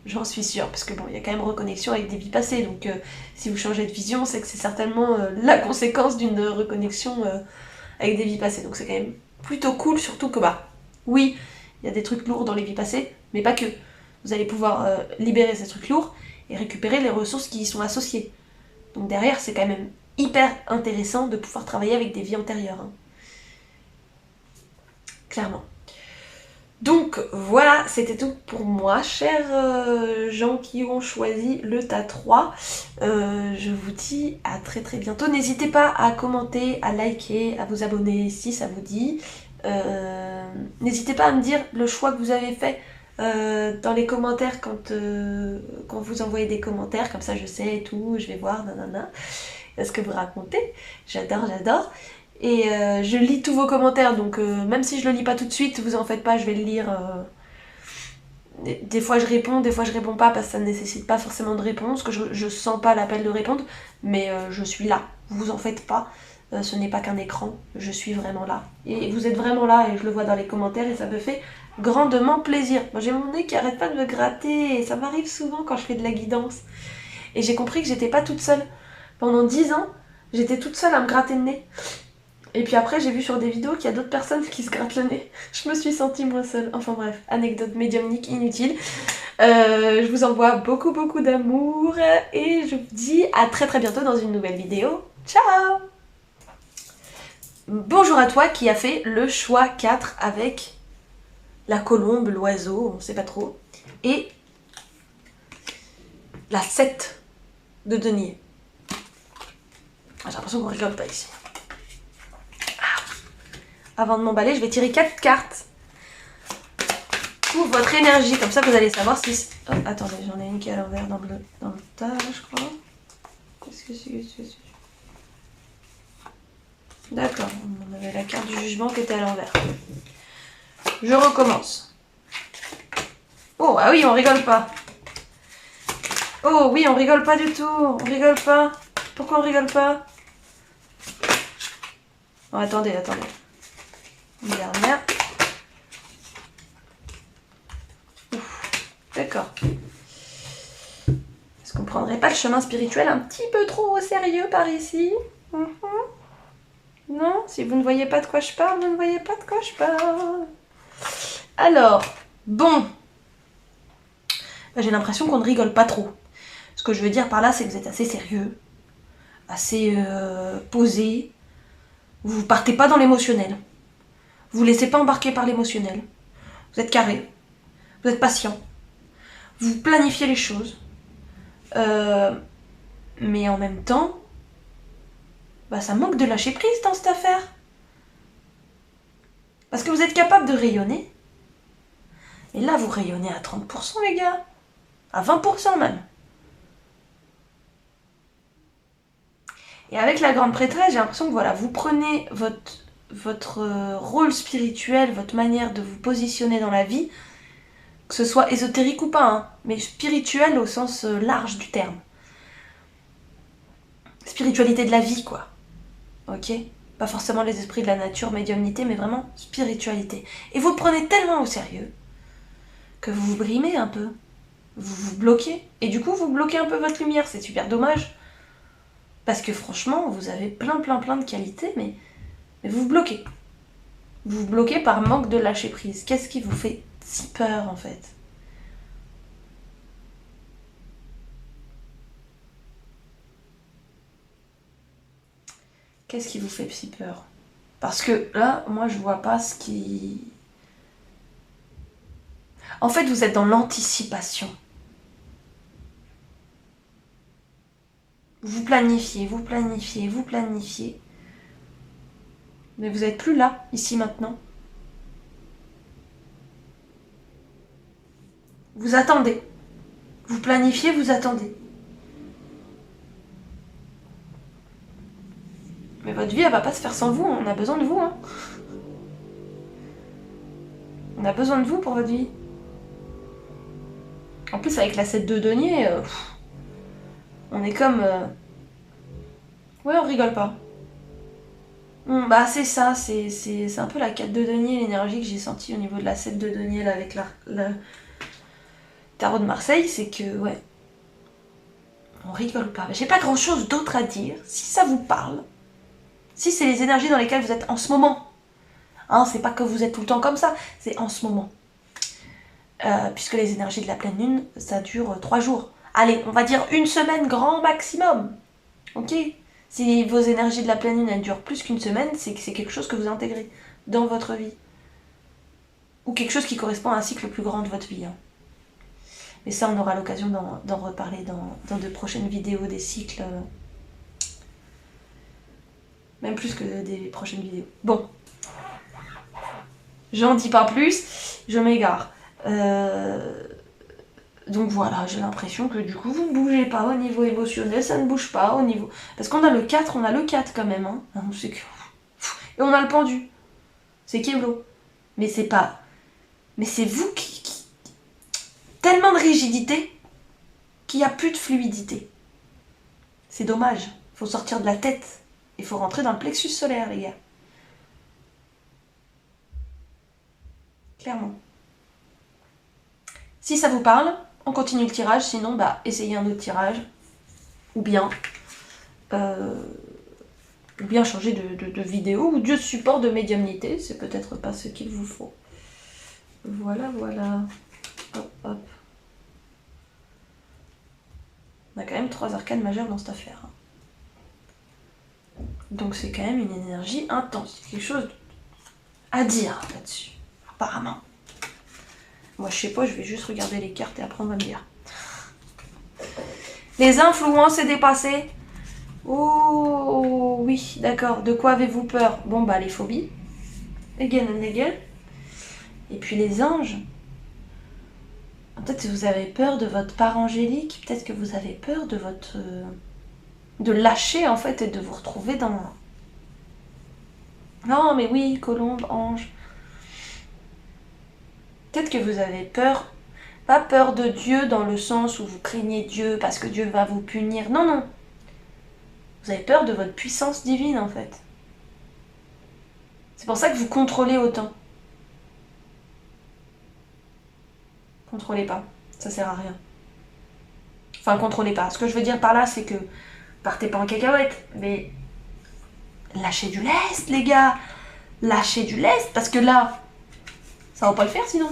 [SPEAKER 1] J'en suis sûre, parce que bon, il y a quand même reconnexion avec des vies passées, donc si vous changez de vision, c'est que c'est certainement la conséquence d'une reconnexion avec des vies passées. Donc c'est quand même plutôt cool, surtout que bah, oui, il y a des trucs lourds dans les vies passées, mais pas que. Vous allez pouvoir libérer ces trucs lourds et récupérer les ressources qui y sont associées. Donc derrière, c'est quand même hyper intéressant de pouvoir travailler avec des vies antérieures. Hein. Clairement. Donc voilà, c'était tout pour moi, chers gens qui ont choisi le tas 3. Je vous dis à très très bientôt. N'hésitez pas à commenter, à liker, à vous abonner si ça vous dit. N'hésitez pas à me dire le choix que vous avez fait dans les commentaires quand vous envoyez des commentaires, comme ça je sais et tout, je vais voir, nanana, ce que vous racontez. J'adore. Et je lis tous vos commentaires, donc même si je le lis pas tout de suite, vous en faites pas, je vais le lire. Des fois je réponds, des fois je réponds pas parce que ça ne nécessite pas forcément de réponse, que je sens pas l'appel de répondre, mais je suis là, vous en faites pas. Ce n'est pas qu'un écran, je suis vraiment là. Et vous êtes vraiment là et je le vois dans les commentaires et ça me fait grandement plaisir. Moi j'ai mon nez qui arrête pas de me gratter et ça m'arrive souvent quand je fais de la guidance. Et j'ai compris que j'étais pas toute seule. Pendant 10 ans, j'étais toute seule à me gratter le nez. Et puis après, j'ai vu sur des vidéos qu'il y a d'autres personnes qui se grattent le nez. Je me suis sentie moins seule. Enfin bref, anecdote médiumnique inutile. Je vous envoie beaucoup d'amour et je vous dis à très très bientôt dans une nouvelle vidéo. Ciao! Bonjour à toi qui a fait le choix 4 avec la colombe, l'oiseau, on sait pas trop, et la 7 de denier. J'ai l'impression qu'on rigole pas ici. Avant de m'emballer, je vais tirer 4 cartes pour votre énergie. Comme ça, vous allez savoir si... Oh, attendez, j'en ai une qui est à l'envers dans le tas, je crois. Qu'est-ce que c'est? D'accord, on avait la carte du jugement qui était à l'envers. Je recommence. Oh, ah oui, on rigole pas. Oh oui, on rigole pas du tout. On rigole pas. Pourquoi on rigole pas? Oh, attendez. Une dernière. D'accord. Est-ce qu'on prendrait pas le chemin spirituel un petit peu trop au sérieux par ici? Non? Si vous ne voyez pas de quoi je parle, vous ne voyez pas de quoi je parle. Alors, bon. J'ai l'impression qu'on ne rigole pas trop. Ce que je veux dire par là, c'est que vous êtes assez sérieux, assez posé. Vous partez pas dans l'émotionnel. Vous vous laissez pas embarquer par l'émotionnel. Vous êtes carré. Vous êtes patient. Vous planifiez les choses. Mais en même temps, bah, ça manque de lâcher prise dans cette affaire. Parce que vous êtes capable de rayonner. Et là, vous rayonnez à 30%, les gars. À 20% même. Et avec la grande prêtresse, j'ai l'impression que voilà, vous prenez votre rôle spirituel, votre manière de vous positionner dans la vie, que ce soit ésotérique ou pas, hein, mais spirituel au sens large du terme. Spiritualité de la vie, quoi. Ok? Pas forcément les esprits de la nature, médiumnité, mais vraiment spiritualité. Et vous le prenez tellement au sérieux que vous vous brimez un peu. Vous vous bloquez. Et du coup, vous bloquez un peu votre lumière. C'est super dommage. Parce que franchement, vous avez plein de qualités, mais vous vous bloquez. Vous vous bloquez par manque de lâcher prise. Qu'est-ce qui vous fait si peur, en fait? Qu'est-ce qui vous fait si peur? Parce que là, moi, je vois pas ce qui... En fait, vous êtes dans l'anticipation. Vous planifiez, vous planifiez, vous planifiez. Mais vous n'êtes plus là, ici, maintenant. Vous attendez. Vous planifiez, vous attendez. Mais votre vie, elle va pas se faire sans vous. On a besoin de vous. Hein. On a besoin de vous pour votre vie. En plus, avec la 7 de denier, on est comme... Ouais, on rigole pas. Bah c'est ça, c'est un peu la 4 de denier, l'énergie que j'ai sentie au niveau de la 7 de denier là, avec la tarot de Marseille, c'est que, ouais, on rigole pas. J'ai pas grand chose d'autre à dire, si ça vous parle, si c'est les énergies dans lesquelles vous êtes en ce moment, hein, c'est pas que vous êtes tout le temps comme ça, c'est en ce moment. Puisque les énergies de la pleine lune, ça dure 3 jours. Allez, on va dire 1 semaine grand maximum, ok? Si vos énergies de la pleine lune, elles durent plus qu'une semaine, c'est que c'est quelque chose que vous intégrez dans votre vie. Ou quelque chose qui correspond à un cycle plus grand de votre vie. Hein. Mais ça, on aura l'occasion d'en reparler dans de prochaines vidéos des cycles. Même plus que des prochaines vidéos. Bon. J'en dis pas plus, je m'égare. Donc voilà, j'ai l'impression que du coup, vous ne bougez pas au niveau émotionnel, ça ne bouge pas au niveau... Parce qu'on a le 4, on a le 4 quand même. Hein. Et on a le pendu. C'est Keblo. Mais c'est pas... Mais c'est vous qui... Tellement de rigidité qu'il n'y a plus de fluidité. C'est dommage. Il faut sortir de la tête. Il faut rentrer dans le plexus solaire, les gars. Clairement. Si ça vous parle, on continue le tirage. Sinon, bah, essayez un autre tirage. Ou bien changer de vidéo ou de support de médiumnité. C'est peut-être pas ce qu'il vous faut. Voilà, voilà. Hop, hop. On a quand même 3 arcanes majeures dans cette affaire. Donc c'est quand même une énergie intense. Il y a quelque chose à dire là-dessus, apparemment. Moi je sais pas, je vais juste regarder les cartes et après on va me dire. Les influences et dépassées. Oh oui, d'accord. De quoi avez-vous peur? Bon bah les phobies. Again and again. Et puis les anges. Peut-être que vous avez peur de votre part angélique. Peut-être que vous avez peur de votre... de lâcher en fait et de vous retrouver dans... Non mais oui, colombe, ange. Peut-être que vous avez peur... Pas peur de Dieu dans le sens où vous craignez Dieu parce que Dieu va vous punir. Non, non. Vous avez peur de votre puissance divine en fait. C'est pour ça que vous contrôlez autant. Contrôlez pas, ça sert à rien. Enfin, contrôlez pas. Ce que je veux dire par là, c'est que partez pas en cacahuète, mais lâchez du lest, les gars. Lâchez du lest, parce que là, ça va pas le faire sinon.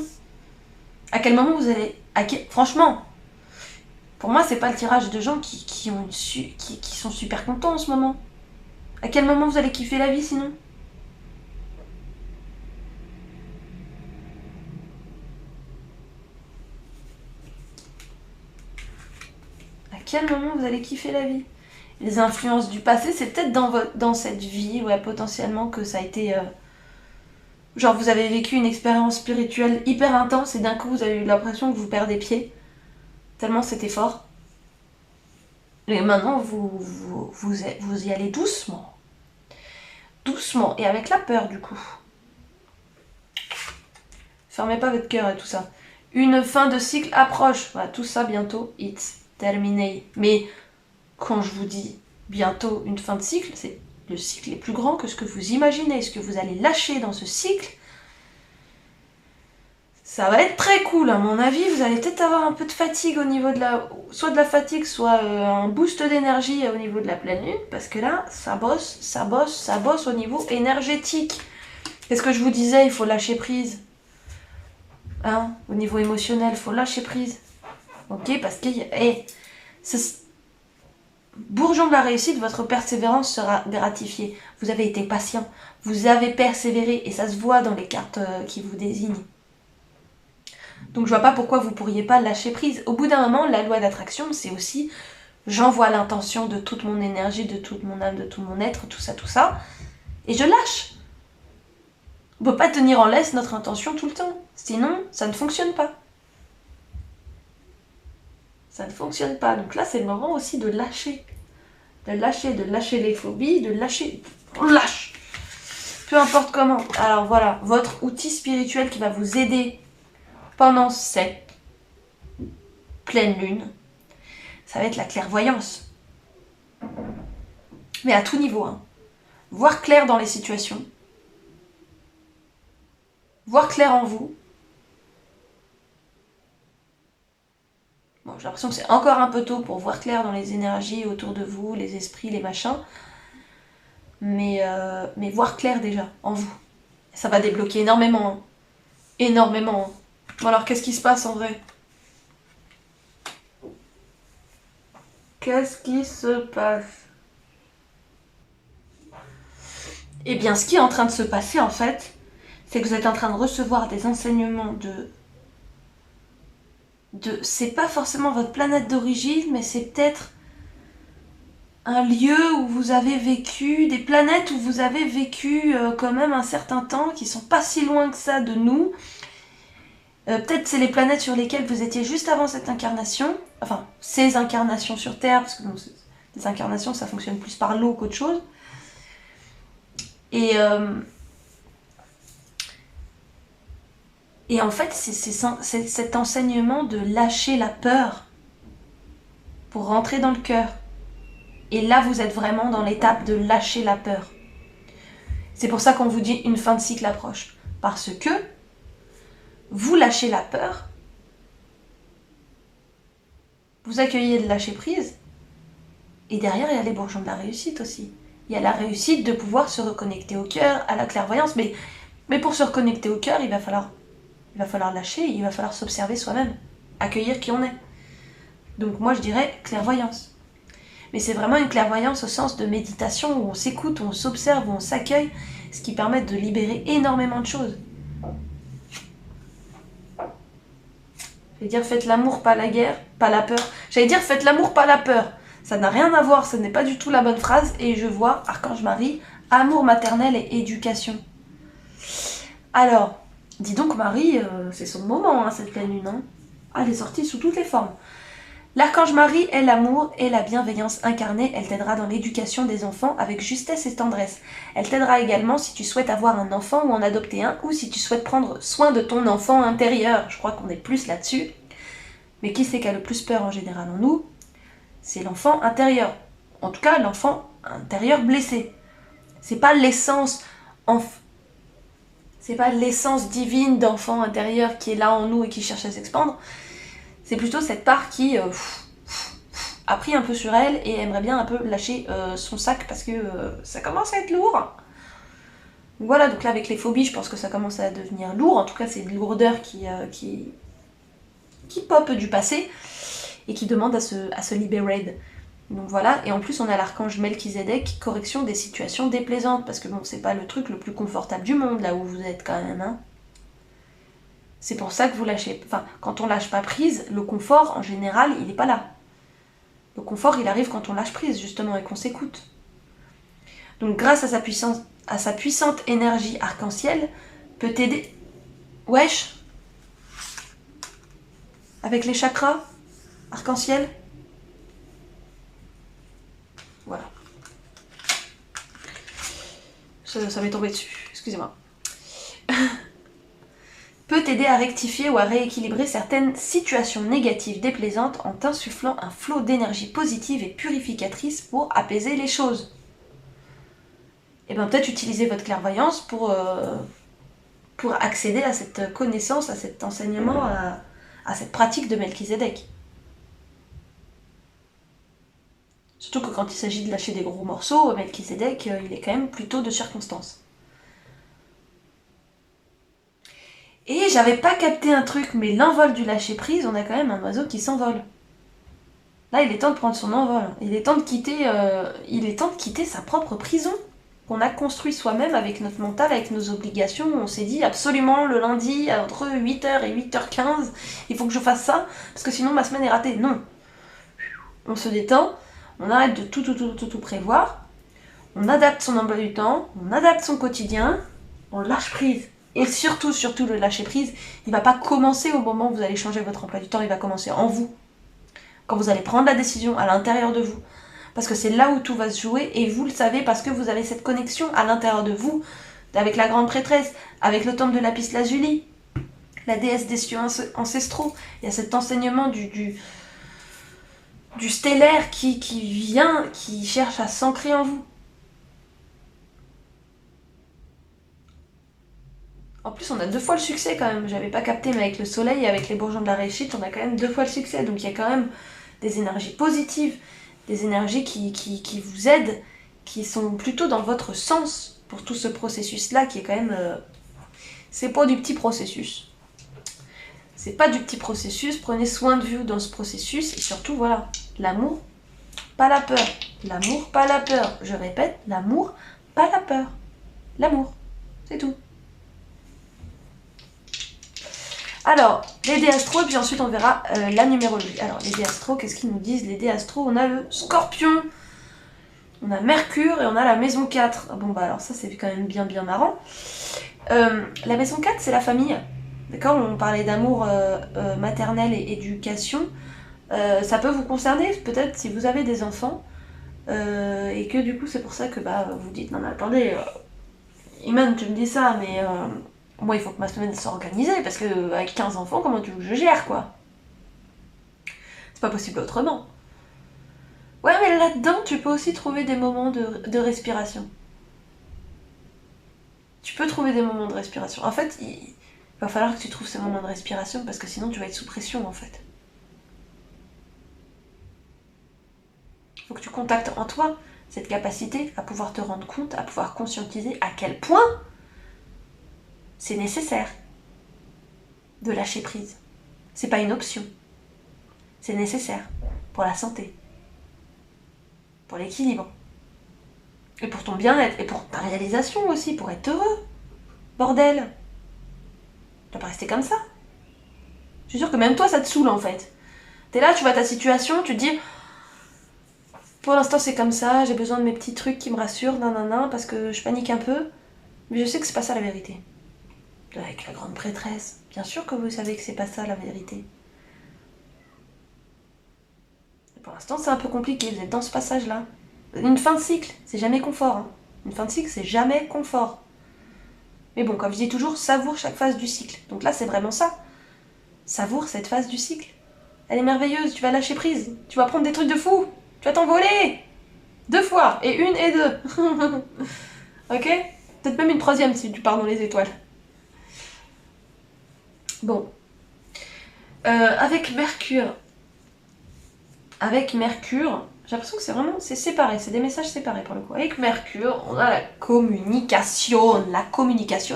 [SPEAKER 1] À quel moment vous allez... Franchement, pour moi, c'est pas le tirage de gens qui sont super contents en ce moment. À quel moment vous allez kiffer la vie sinon? À quel moment vous allez kiffer la vie? Les influences du passé, c'est peut-être dans cette vie, ouais, potentiellement que ça a été... Genre vous avez vécu une expérience spirituelle hyper intense et d'un coup vous avez eu l'impression que vous perdez pied. Tellement c'était fort. Et maintenant vous y allez doucement. Doucement et avec la peur du coup. Fermez pas votre cœur et tout ça. Une fin de cycle approche. Voilà, tout ça bientôt, it's terminé. Mais quand je vous dis bientôt une fin de cycle, c'est le cycle est plus grand que ce que vous imaginez, ce que vous allez lâcher dans ce cycle. Ça va être très cool, à mon avis. Vous allez peut-être avoir un peu de fatigue au niveau de la... Soit de la fatigue, soit un boost d'énergie au niveau de la pleine lune. Parce que là, ça bosse, ça bosse, ça bosse au niveau énergétique. Qu'est-ce que je vous disais? Il faut lâcher prise. Hein? Au niveau émotionnel, il faut lâcher prise. Ok? Parce que... Bourgeon de la réussite, votre persévérance sera gratifiée. Vous avez été patient. Vous avez persévéré. Et ça se voit dans les cartes qui vous désignent. Donc je vois pas pourquoi vous pourriez pas lâcher prise. Au bout d'un moment, la loi d'attraction, c'est aussi j'envoie l'intention de toute mon énergie, de toute mon âme, de tout mon être, tout ça, et je lâche. On peut pas tenir en laisse notre intention tout le temps. Sinon, ça ne fonctionne pas. Ça ne fonctionne pas. Donc là, c'est le moment aussi de lâcher. De lâcher les phobies, de lâcher... On lâche. Peu importe comment. Alors voilà, votre outil spirituel qui va vous aider pendant cette pleine lune, ça va être la clairvoyance. Mais à tout niveau. Hein. Voir clair dans les situations. Voir clair en vous. Bon, j'ai l'impression que c'est encore un peu tôt pour voir clair dans les énergies autour de vous, les esprits, les machins. Mais voir clair déjà, en vous. Ça va débloquer énormément. Hein. Énormément. Hein. Bon alors, qu'est-ce qui se passe en vrai? Qu'est-ce qui se passe? Eh bien, ce qui est en train de se passer, en fait, c'est que vous êtes en train de recevoir des enseignements c'est pas forcément votre planète d'origine, mais c'est peut-être un lieu où vous avez vécu, des planètes où vous avez vécu quand même un certain temps, qui sont pas si loin que ça de nous. Peut-être c'est les planètes sur lesquelles vous étiez juste avant cette incarnation, enfin ces incarnations sur Terre, parce que bon, les incarnations ça fonctionne plus par l'eau qu'autre chose. Et en fait c'est cet enseignement de lâcher la peur pour rentrer dans le cœur. Et là vous êtes vraiment dans l'étape de lâcher la peur. C'est pour ça qu'on vous dit une fin de cycle approche. Parce que vous lâchez la peur, vous accueillez de lâcher prise, et derrière il y a les bourgeons de la réussite aussi. Il y a la réussite de pouvoir se reconnecter au cœur, à la clairvoyance, mais pour se reconnecter au cœur, il va falloir lâcher, il va falloir s'observer soi-même, accueillir qui on est. Donc moi je dirais clairvoyance. Mais c'est vraiment une clairvoyance au sens de méditation, où on s'écoute, où on s'observe, où on s'accueille, ce qui permet de libérer énormément de choses. J'allais dire faites l'amour, pas la guerre, pas la peur. J'allais dire faites l'amour, pas la peur. Ça n'a rien à voir, ce n'est pas du tout la bonne phrase. Et je vois Archange Marie, amour maternel et éducation. Alors, dis donc Marie, c'est son moment, hein, cette pleine lune. Hein. Elle est sortie sous toutes les formes. L'Archange Marie est l'amour et la bienveillance incarnée. Elle t'aidera dans l'éducation des enfants avec justesse et tendresse. Elle t'aidera également si tu souhaites avoir un enfant ou en adopter un, ou si tu souhaites prendre soin de ton enfant intérieur. Je crois qu'on est plus là-dessus. Mais qui c'est qui a le plus peur en général en nous? C'est l'enfant intérieur. En tout cas, l'enfant intérieur blessé. C'est pas l'essence c'est pas l'essence divine d'enfant intérieur qui est là en nous et qui cherche à s'expandre. C'est plutôt cette part qui a pris un peu sur elle et aimerait bien un peu lâcher son sac parce que ça commence à être lourd. Donc voilà, donc là avec les phobies, je pense que ça commence à devenir lourd. En tout cas, c'est une lourdeur qui pop du passé et qui demande à se libérer. Donc voilà, et en plus on a l'archange Melchizedek, correction des situations déplaisantes, parce que bon, c'est pas le truc le plus confortable du monde là où vous êtes quand même, hein. C'est pour ça que vous lâchez... Enfin, quand on lâche pas prise, le confort, en général, il est pas là. Le confort, il arrive quand on lâche prise, justement, et qu'on s'écoute. Donc, grâce à sa puissante énergie arc-en-ciel, peut t'aider... Wesh. Avec les chakras arc-en-ciel. Voilà. Ça m'est tombé dessus, excusez-moi. Peut t'aider à rectifier ou à rééquilibrer certaines situations négatives déplaisantes en t'insufflant un flot d'énergie positive et purificatrice pour apaiser les choses. et bien peut-être utiliser votre clairvoyance pour accéder à cette connaissance, à cet enseignement, à cette pratique de Melchizedek. Surtout que quand il s'agit de lâcher des gros morceaux, Melchizedek, il est quand même plutôt de circonstance. Et j'avais pas capté un truc, mais l'envol du lâcher-prise, on a quand même un oiseau qui s'envole. Là, il est temps de prendre son envol. Il est temps de quitter sa propre prison qu'on a construit soi-même avec notre mental, avec nos obligations. On s'est dit absolument le lundi, entre 8h et 8h15, il faut que je fasse ça, parce que sinon ma semaine est ratée. Non. On se détend, on arrête de tout prévoir, on adapte son emploi du temps, on adapte son quotidien, on lâche prise. Et surtout, le lâcher prise, il va pas commencer au moment où vous allez changer votre emploi du temps, il va commencer en vous. Quand vous allez prendre la décision à l'intérieur de vous. Parce que c'est là où tout va se jouer, et vous le savez parce que vous avez cette connexion à l'intérieur de vous, avec la grande prêtresse, avec le temple de Lapis Lazuli, la déesse des cieux ancestraux. Il y a cet enseignement du stellaire qui vient, qui cherche à s'ancrer en vous. En plus, on a 2 fois le succès quand même. J'avais pas capté, mais avec le soleil et avec les bourgeons de la réussite, on a quand même 2 fois le succès. Donc il y a quand même des énergies positives, des énergies qui vous aident, qui sont plutôt dans votre sens pour tout ce processus-là, qui est quand même... c'est pas du petit processus. C'est pas du petit processus, prenez soin de vous dans ce processus, et surtout, voilà, l'amour, pas la peur. L'amour, pas la peur. Je répète, l'amour, pas la peur. L'amour, c'est tout. Alors, les dés astro, et puis ensuite on verra la numérologie. Alors, les dés astro, qu'est-ce qu'ils nous disent? Les dés astro, on a le Scorpion, on a Mercure et on a la maison 4. Bon, bah alors ça, c'est quand même bien marrant. La maison 4, c'est la famille. D'accord? On parlait d'amour maternel et éducation. Ça peut vous concerner, peut-être, si vous avez des enfants. Et que du coup, c'est pour ça que vous dites, non mais attendez, Iman, tu me dis ça, mais... moi, il faut que ma semaine soit organisée, parce que avec 15 enfants, comment tu veux que je gère, quoi? C'est pas possible autrement. Ouais, mais là-dedans, tu peux aussi trouver des moments de respiration. Tu peux trouver des moments de respiration. En fait, il va falloir que tu trouves ces moments de respiration, parce que sinon, tu vas être sous pression, en fait. Il faut que tu contactes en toi cette capacité à pouvoir te rendre compte, à pouvoir conscientiser à quel point c'est nécessaire de lâcher prise. C'est pas une option. C'est nécessaire pour la santé, pour l'équilibre, et pour ton bien-être, et pour ta réalisation aussi, pour être heureux. Bordel. Tu vas pas rester comme ça. Je suis sûre que même toi, ça te saoule en fait. T'es là, tu vois ta situation, tu te dis pour l'instant c'est comme ça, j'ai besoin de mes petits trucs qui me rassurent, nanana, parce que je panique un peu, mais je sais que c'est pas ça la vérité. Avec la grande prêtresse, bien sûr que vous savez que c'est pas ça la vérité. Pour l'instant, c'est un peu compliqué, vous êtes dans ce passage-là. Une fin de cycle, c'est jamais confort. Hein. Une fin de cycle, c'est jamais confort. Mais bon, comme je dis toujours, savoure chaque phase du cycle. Donc là, c'est vraiment ça. Savoure cette phase du cycle. Elle est merveilleuse, tu vas lâcher prise. Tu vas prendre des trucs de fou. Tu vas t'envoler. 2 fois, et 1 et 2. Ok? Peut-être même une 3e si tu pars dans les étoiles. Bon. Avec Mercure, j'ai l'impression que c'est séparé, c'est des messages séparés pour le coup. Avec Mercure, on a la communication,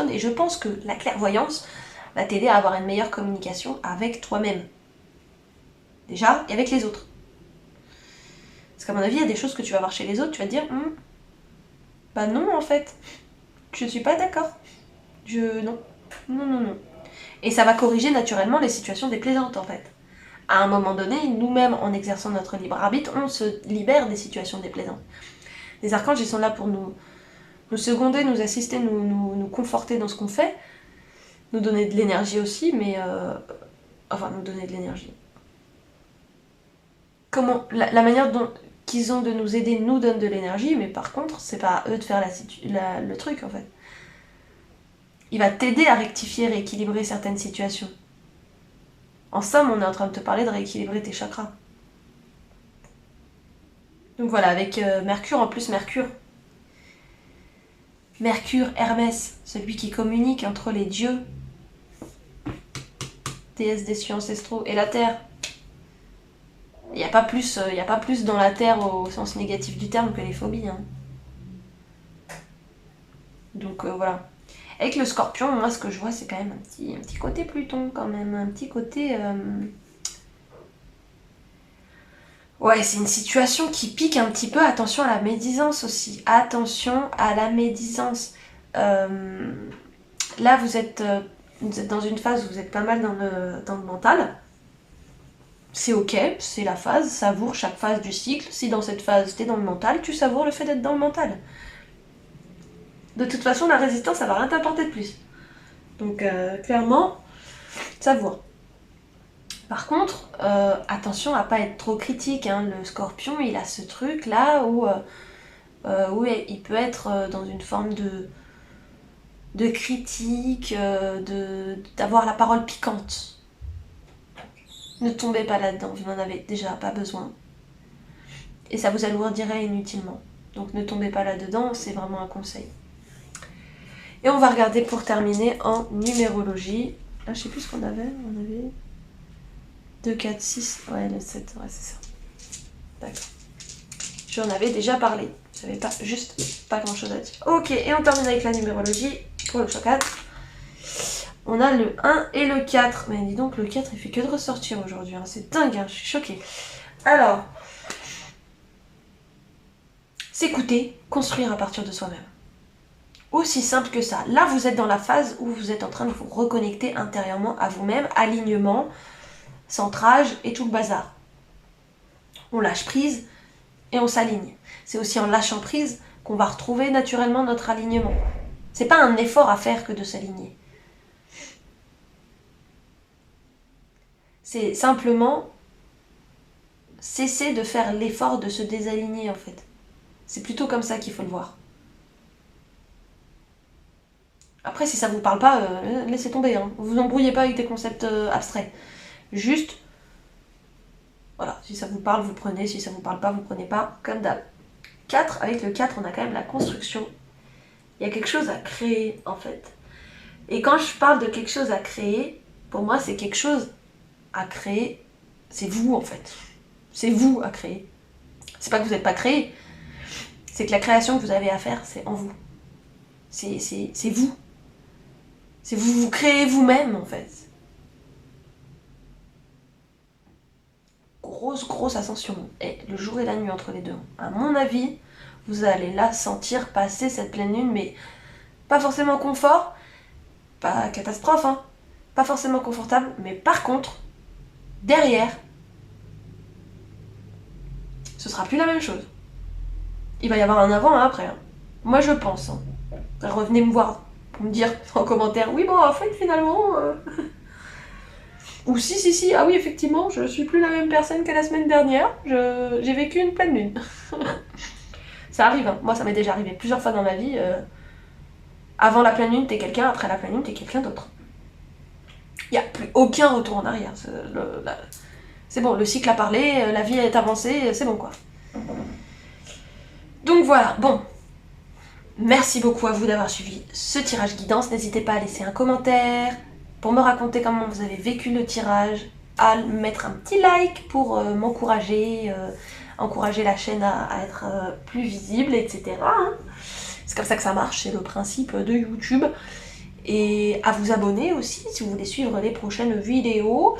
[SPEAKER 1] et je pense que la clairvoyance va t'aider à avoir une meilleure communication avec toi-même. Déjà, et avec les autres. Parce qu'à mon avis, il y a des choses que tu vas voir chez les autres, tu vas te dire, bah non en fait, je suis pas d'accord. Non. Et ça va corriger naturellement les situations déplaisantes en fait. À un moment donné, nous-mêmes, en exerçant notre libre arbitre, on se libère des situations déplaisantes. Les archanges, ils sont là pour nous seconder, nous assister, nous conforter dans ce qu'on fait, nous donner de l'énergie aussi, mais... nous donner de l'énergie. La manière qu'ils ont de nous aider nous donne de l'énergie, mais par contre, c'est pas à eux de faire le truc, en fait. Il va t'aider à rectifier, rééquilibrer certaines situations. En somme, on est en train de te parler de rééquilibrer tes chakras. Donc voilà, avec Mercure, en plus Mercure, Mercure, Hermès, celui qui communique entre les dieux, déesse des cieux ancestraux, et la Terre. Il n'y a pas plus dans la Terre au sens négatif du terme que les phobies. Hein. Donc voilà. Avec le Scorpion, moi ce que je vois c'est quand même un petit côté Pluton quand même, un petit côté... Ouais, c'est une situation qui pique un petit peu. Attention à la médisance aussi. Attention à la médisance. Là, vous êtes dans une phase où vous êtes pas mal dans le mental. C'est ok, c'est la phase. Savoure chaque phase du cycle. Si dans cette phase, t'es dans le mental, tu savoures le fait d'être dans le mental. De toute façon, la résistance, ça va rien t'apporter de plus. Donc, clairement, savoure. Par contre, attention à pas être trop critique, hein. Le Scorpion, il a ce truc là où il peut être dans une forme de critique, d'avoir la parole piquante. Ne tombez pas là-dedans, vous n'en avez déjà pas besoin. Et ça vous alourdirait inutilement. Donc ne tombez pas là-dedans, c'est vraiment un conseil. Et on va regarder pour terminer en numérologie. Là, je sais plus ce qu'on avait. On avait 2, 4, 6. Ouais, le 7, ouais, c'est ça. D'accord. J'en avais déjà parlé. J'avais pas grand chose à dire. Ok, et on termine avec la numérologie pour le choix 4. On a le 1 et le 4. Mais dis donc, le 4, il fait que de ressortir aujourd'hui. Hein. C'est dingue, hein, je suis choquée. Alors, s'écouter, construire à partir de soi-même. Aussi simple que ça. Là, vous êtes dans la phase où vous êtes en train de vous reconnecter intérieurement à vous-même, alignement, centrage et tout le bazar. On lâche prise et on s'aligne. C'est aussi en lâchant prise qu'on va retrouver naturellement notre alignement. C'est pas un effort à faire que de s'aligner. C'est simplement cesser de faire l'effort de se désaligner en fait. C'est plutôt comme ça qu'il faut le voir. Après, si ça vous parle pas, laissez tomber. Hein. Vous embrouillez pas avec des concepts abstraits. Juste, voilà, si ça vous parle, vous prenez. Si ça vous parle pas, vous prenez pas. Comme d'hab. 4, avec le 4, on a quand même la construction. Il y a quelque chose à créer, en fait. Et quand je parle de quelque chose à créer, pour moi, c'est quelque chose à créer. C'est vous, en fait. C'est vous à créer. C'est pas que vous n'êtes pas créé. C'est que la création que vous avez à faire, c'est en vous. C'est vous. C'est vous créez vous-même, en fait. Grosse ascension. Et le jour et la nuit entre les deux. À mon avis, vous allez là sentir passer cette pleine lune, mais pas forcément confort, pas catastrophe, hein. Pas forcément confortable, mais par contre, derrière, ce sera plus la même chose. Il va y avoir un avant et un après. Hein. Moi, je pense. Hein. Revenez me voir pour me dire en commentaire, oui, bon, en fait, finalement... Ou si, ah oui, effectivement, je suis plus la même personne que la semaine dernière, j'ai vécu une pleine lune. Ça arrive, hein. Moi ça m'est déjà arrivé plusieurs fois dans ma vie. Avant la pleine lune, t'es quelqu'un, après la pleine lune, t'es quelqu'un d'autre. Il n'y a plus aucun retour en arrière. C'est bon, le cycle a parlé, la vie est avancée, c'est bon quoi. Donc voilà, bon. Merci beaucoup à vous d'avoir suivi ce tirage guidance. N'hésitez pas à laisser un commentaire pour me raconter comment vous avez vécu le tirage, à mettre un petit like pour m'encourager, encourager la chaîne à être plus visible, etc. Hein. C'est comme ça que ça marche, c'est le principe de YouTube. Et à vous abonner aussi si vous voulez suivre les prochaines vidéos.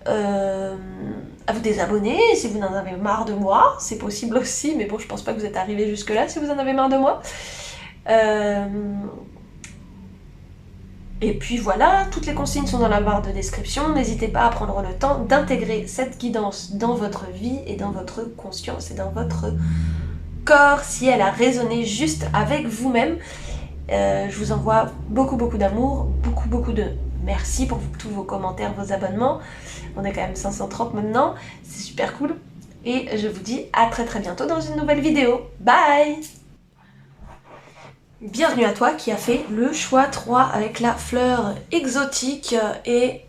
[SPEAKER 1] À vous désabonner si vous en avez marre de moi, c'est possible aussi, mais bon, je pense pas que vous êtes arrivé jusque là si vous en avez marre de moi. Et puis voilà, toutes les consignes sont dans la barre de description. N'hésitez pas à prendre le temps d'intégrer cette guidance dans votre vie et dans votre conscience et dans votre corps si elle a résonné juste avec vous-même. Je vous envoie beaucoup d'amour, beaucoup de merci pour tous vos commentaires, vos abonnements. On est quand même 530 maintenant, c'est super cool. Et je vous dis à très bientôt dans une nouvelle vidéo. Bye! Bienvenue à toi qui a fait le choix 3 avec la fleur exotique et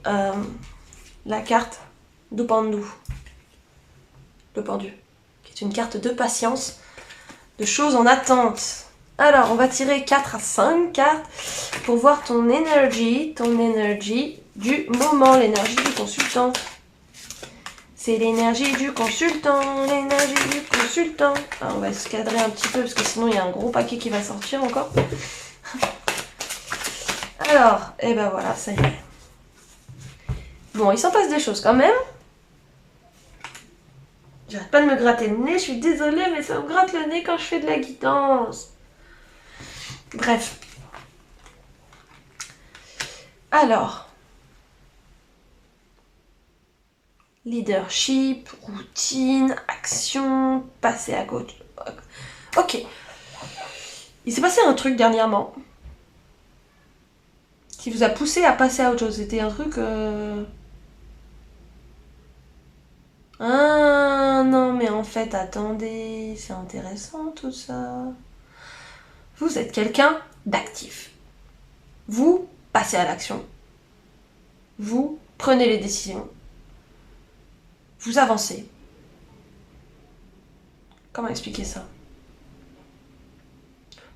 [SPEAKER 1] la carte du pendu. Le pendu, qui est une carte de patience, de choses en attente. Alors, on va tirer 4 à 5 cartes pour voir ton énergie du moment, l'énergie du consultant. C'est l'énergie du consultant, l'énergie du consultant. Alors, on va se cadrer un petit peu parce que sinon il y a un gros paquet qui va sortir encore. Alors, et ben voilà, ça y est. Bon, il s'en passe des choses quand même. J'arrête pas de me gratter le nez, je suis désolée, mais ça me gratte le nez quand je fais de la guidance. Bref. Alors. Leadership, routine, action, passer à gauche. Ok. Il s'est passé un truc dernièrement qui vous a poussé à passer à autre chose. C'était un truc... Ah non, mais en fait, attendez, c'est intéressant tout ça. Vous êtes quelqu'un d'actif. Vous passez à l'action. Vous prenez les décisions. Vous avancez. Comment expliquer ça?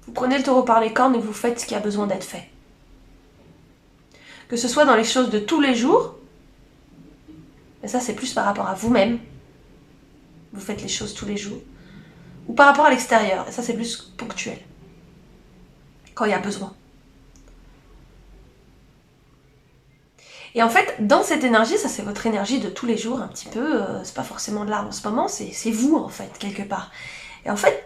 [SPEAKER 1] Vous prenez le taureau par les cornes et vous faites ce qui a besoin d'être fait. Que ce soit dans les choses de tous les jours, mais ça c'est plus par rapport à vous-même. Vous faites les choses tous les jours. Ou par rapport à l'extérieur, et ça c'est plus ponctuel. Quand il y a besoin. Et en fait, dans cette énergie, ça c'est votre énergie de tous les jours, un petit peu, c'est pas forcément de là en ce moment, c'est vous en fait, quelque part. Et en fait,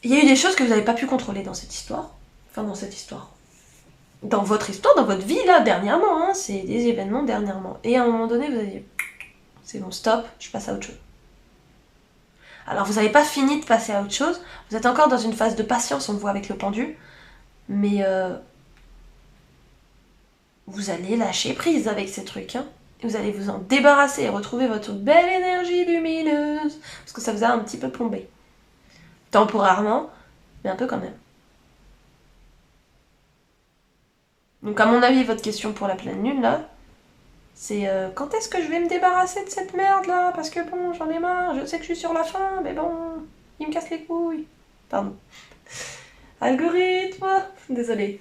[SPEAKER 1] il y a eu des choses que vous n'avez pas pu contrôler dans cette histoire. Enfin, dans cette histoire. Dans votre histoire, dans votre vie, là, dernièrement, hein, c'est des événements dernièrement. Et à un moment donné, vous avez dit, c'est bon, stop, je passe à autre chose. Alors, vous n'avez pas fini de passer à autre chose, vous êtes encore dans une phase de patience, on le voit avec le pendu, mais vous allez lâcher prise avec ces trucs, hein. Vous allez vous en débarrasser et retrouver votre belle énergie lumineuse, parce que ça vous a un petit peu plombé. Temporairement, mais un peu quand même. Donc à mon avis, votre question pour la pleine lune, là, c'est quand est-ce que je vais me débarrasser de cette merde, là? Parce que bon, j'en ai marre, je sais que je suis sur la fin, mais bon, il me casse les couilles. Pardon. Algorithme. Désolée.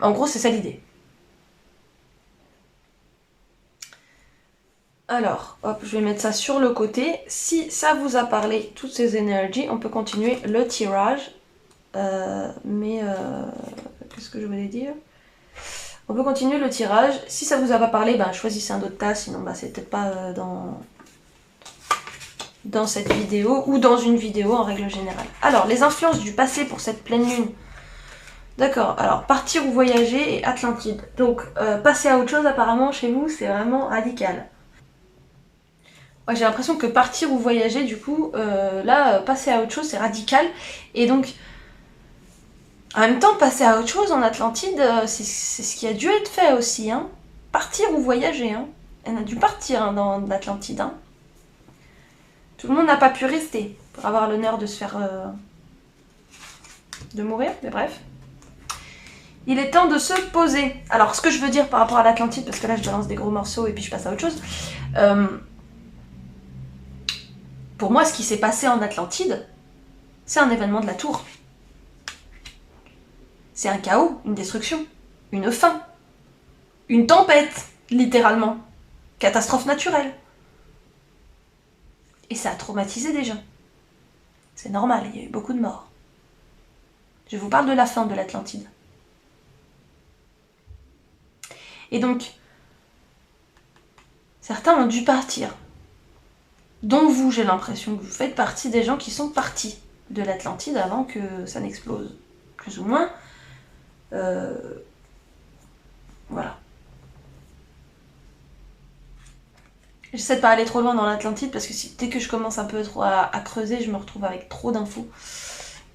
[SPEAKER 1] En gros, c'est ça l'idée. Alors, hop, je vais mettre ça sur le côté. Si ça vous a parlé, toutes ces énergies, on peut continuer le tirage. Qu'est-ce que je voulais dire? On peut continuer le tirage. Si ça vous a pas parlé, ben, choisissez un autre tas, sinon ben, c'est peut-être pas dans cette vidéo ou dans une vidéo en règle générale. Alors, les influences du passé pour cette pleine lune. D'accord, alors partir ou voyager et Atlantide. Donc, passer à autre chose apparemment chez vous, c'est vraiment radical. Ouais, j'ai l'impression que partir ou voyager, du coup, là, passer à autre chose, c'est radical. Et donc, en même temps, passer à autre chose en Atlantide, c'est ce qui a dû être fait aussi, hein. Partir ou voyager, hein. Elle a dû partir hein, dans l'Atlantide, hein. Tout le monde n'a pas pu rester pour avoir l'honneur de se faire... de mourir, mais bref. Il est temps de se poser. Alors, ce que je veux dire par rapport à l'Atlantide, parce que là, je balance des gros morceaux et puis je passe à autre chose. Pour moi, ce qui s'est passé en Atlantide, c'est un événement de la tour. C'est un chaos, une destruction, une fin, une tempête, littéralement. Catastrophe naturelle. Et ça a traumatisé des gens. C'est normal, il y a eu beaucoup de morts. Je vous parle de la fin de l'Atlantide. Et donc, certains ont dû partir. Dont vous, j'ai l'impression que vous faites partie des gens qui sont partis de l'Atlantide avant que ça n'explose. Plus ou moins. Voilà. J'essaie de pas aller trop loin dans l'Atlantide parce que dès que je commence un peu trop à creuser, je me retrouve avec trop d'infos.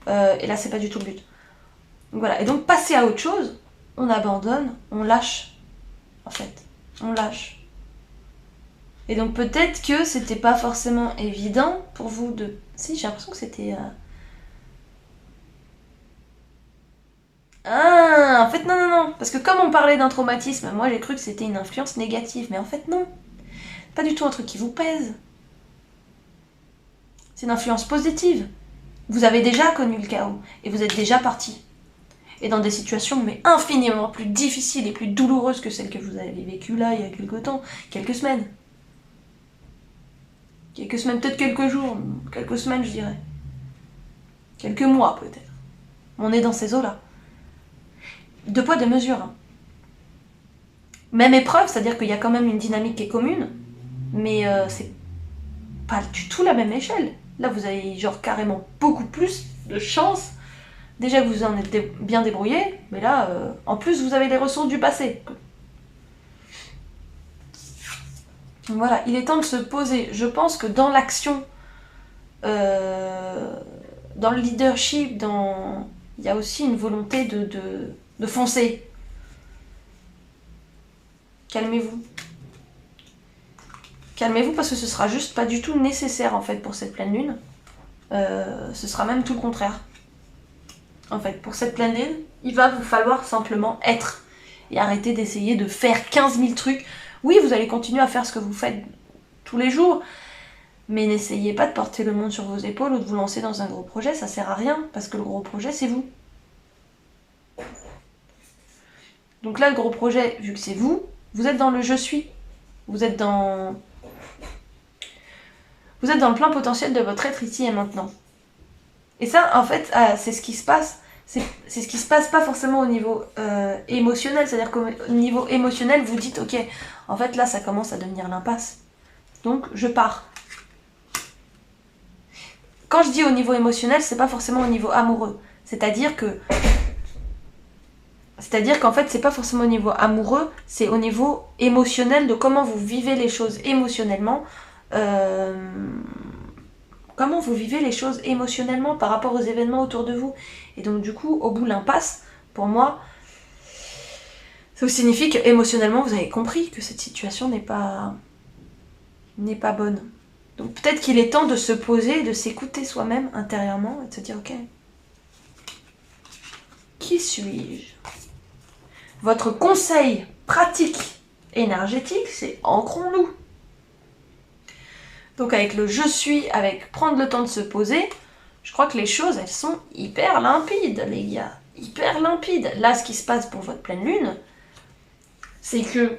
[SPEAKER 1] Et là, c'est pas du tout le but. Donc voilà. Et donc, passer à autre chose, on abandonne, on lâche. En fait, on lâche. Et donc peut-être que c'était pas forcément évident pour vous de... Si, j'ai l'impression que c'était... Ah, en fait, non, non, non. Parce que comme on parlait d'un traumatisme, moi j'ai cru que c'était une influence négative. Mais en fait, non. Pas du tout un truc qui vous pèse. C'est une influence positive. Vous avez déjà connu le chaos et vous êtes déjà parti. Et dans des situations mais infiniment plus difficiles et plus douloureuses que celles que vous avez vécues là il y a quelques temps, quelques semaines. Quelques semaines, peut-être quelques jours, quelques semaines je dirais. Quelques mois peut-être. On est dans ces eaux-là. Deux poids, deux mesures. Hein. Même épreuve, c'est-à-dire qu'il y a quand même une dynamique qui est commune, mais c'est pas du tout la même échelle. Là, vous avez genre carrément beaucoup plus de chance. Déjà que vous en êtes bien débrouillé, mais là, en plus, vous avez les ressources du passé. Voilà, il est temps de se poser. Je pense que dans l'action, dans le leadership, il y a aussi une volonté de foncer. Calmez-vous. Calmez-vous parce que ce sera juste pas du tout nécessaire en fait pour cette pleine lune. Ce sera même tout le contraire. En fait, pour cette pleine lune, il va vous falloir simplement être et arrêter d'essayer de faire 15 000 trucs. Oui, vous allez continuer à faire ce que vous faites tous les jours, mais n'essayez pas de porter le monde sur vos épaules ou de vous lancer dans un gros projet, ça sert à rien, parce que le gros projet, c'est vous. Donc là, le gros projet, vu que c'est vous, vous êtes dans le je suis. Vous êtes dans le plein potentiel de votre être ici et maintenant. Et ça, en fait, c'est ce qui se passe. C'est ce qui se passe pas forcément au niveau émotionnel. C'est-à-dire qu'au niveau émotionnel, vous dites, ok, en fait là, ça commence à devenir l'impasse. Donc, je pars. Quand je dis au niveau émotionnel, c'est pas forcément au niveau amoureux. C'est-à-dire qu'en fait, c'est pas forcément au niveau amoureux, c'est au niveau émotionnel de comment vous vivez les choses émotionnellement. Comment vous vivez les choses émotionnellement par rapport aux événements autour de vous. Et donc du coup, au bout l'impasse, pour moi, ça signifie qu'émotionnellement, vous avez compris que cette situation n'est pas bonne. Donc peut-être qu'il est temps de se poser, de s'écouter soi-même intérieurement et de se dire, ok, qui suis-je ? Votre conseil pratique énergétique, c'est ancrons-nous. Donc avec le je suis, avec prendre le temps de se poser, je crois que les choses, elles sont hyper limpides, les gars. Hyper limpides. Là, ce qui se passe pour votre pleine lune, c'est que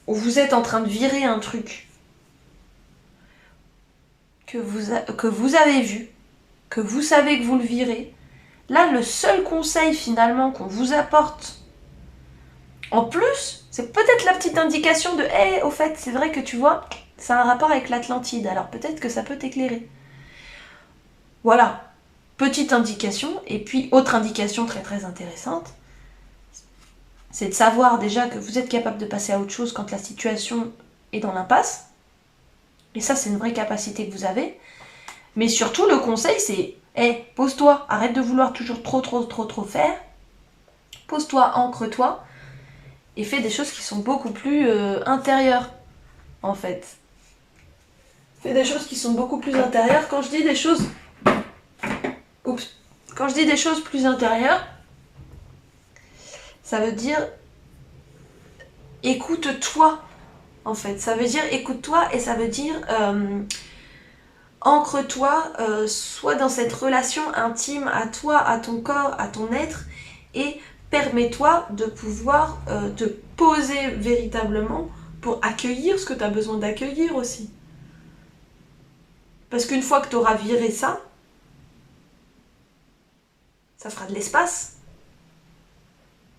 [SPEAKER 1] vous êtes en train de virer un truc que vous avez vu, que vous savez que vous le virez. Là, le seul conseil finalement qu'on vous apporte, en plus, c'est peut-être la petite indication de « Hey, au fait, c'est vrai que tu vois, ça a un rapport avec l'Atlantide, alors peut-être que ça peut t'éclairer. » Voilà, petite indication. Et puis, autre indication très très intéressante, c'est de savoir déjà que vous êtes capable de passer à autre chose quand la situation est dans l'impasse. Et ça, c'est une vraie capacité que vous avez. Mais surtout, le conseil, c'est « Hey, pose-toi, arrête de vouloir toujours trop faire. Pose-toi, ancre-toi. » Et fais des choses qui sont beaucoup plus intérieures, en fait. Fais des choses qui sont beaucoup plus intérieures. Quand je dis des choses... Quand je dis des choses plus intérieures, ça veut dire écoute-toi, en fait. Ça veut dire écoute-toi et ça veut dire ancre-toi, sois dans cette relation intime à toi, à ton corps, à ton être et permets-toi de pouvoir te poser véritablement pour accueillir ce que tu as besoin d'accueillir aussi. Parce qu'une fois que tu auras viré ça fera de l'espace.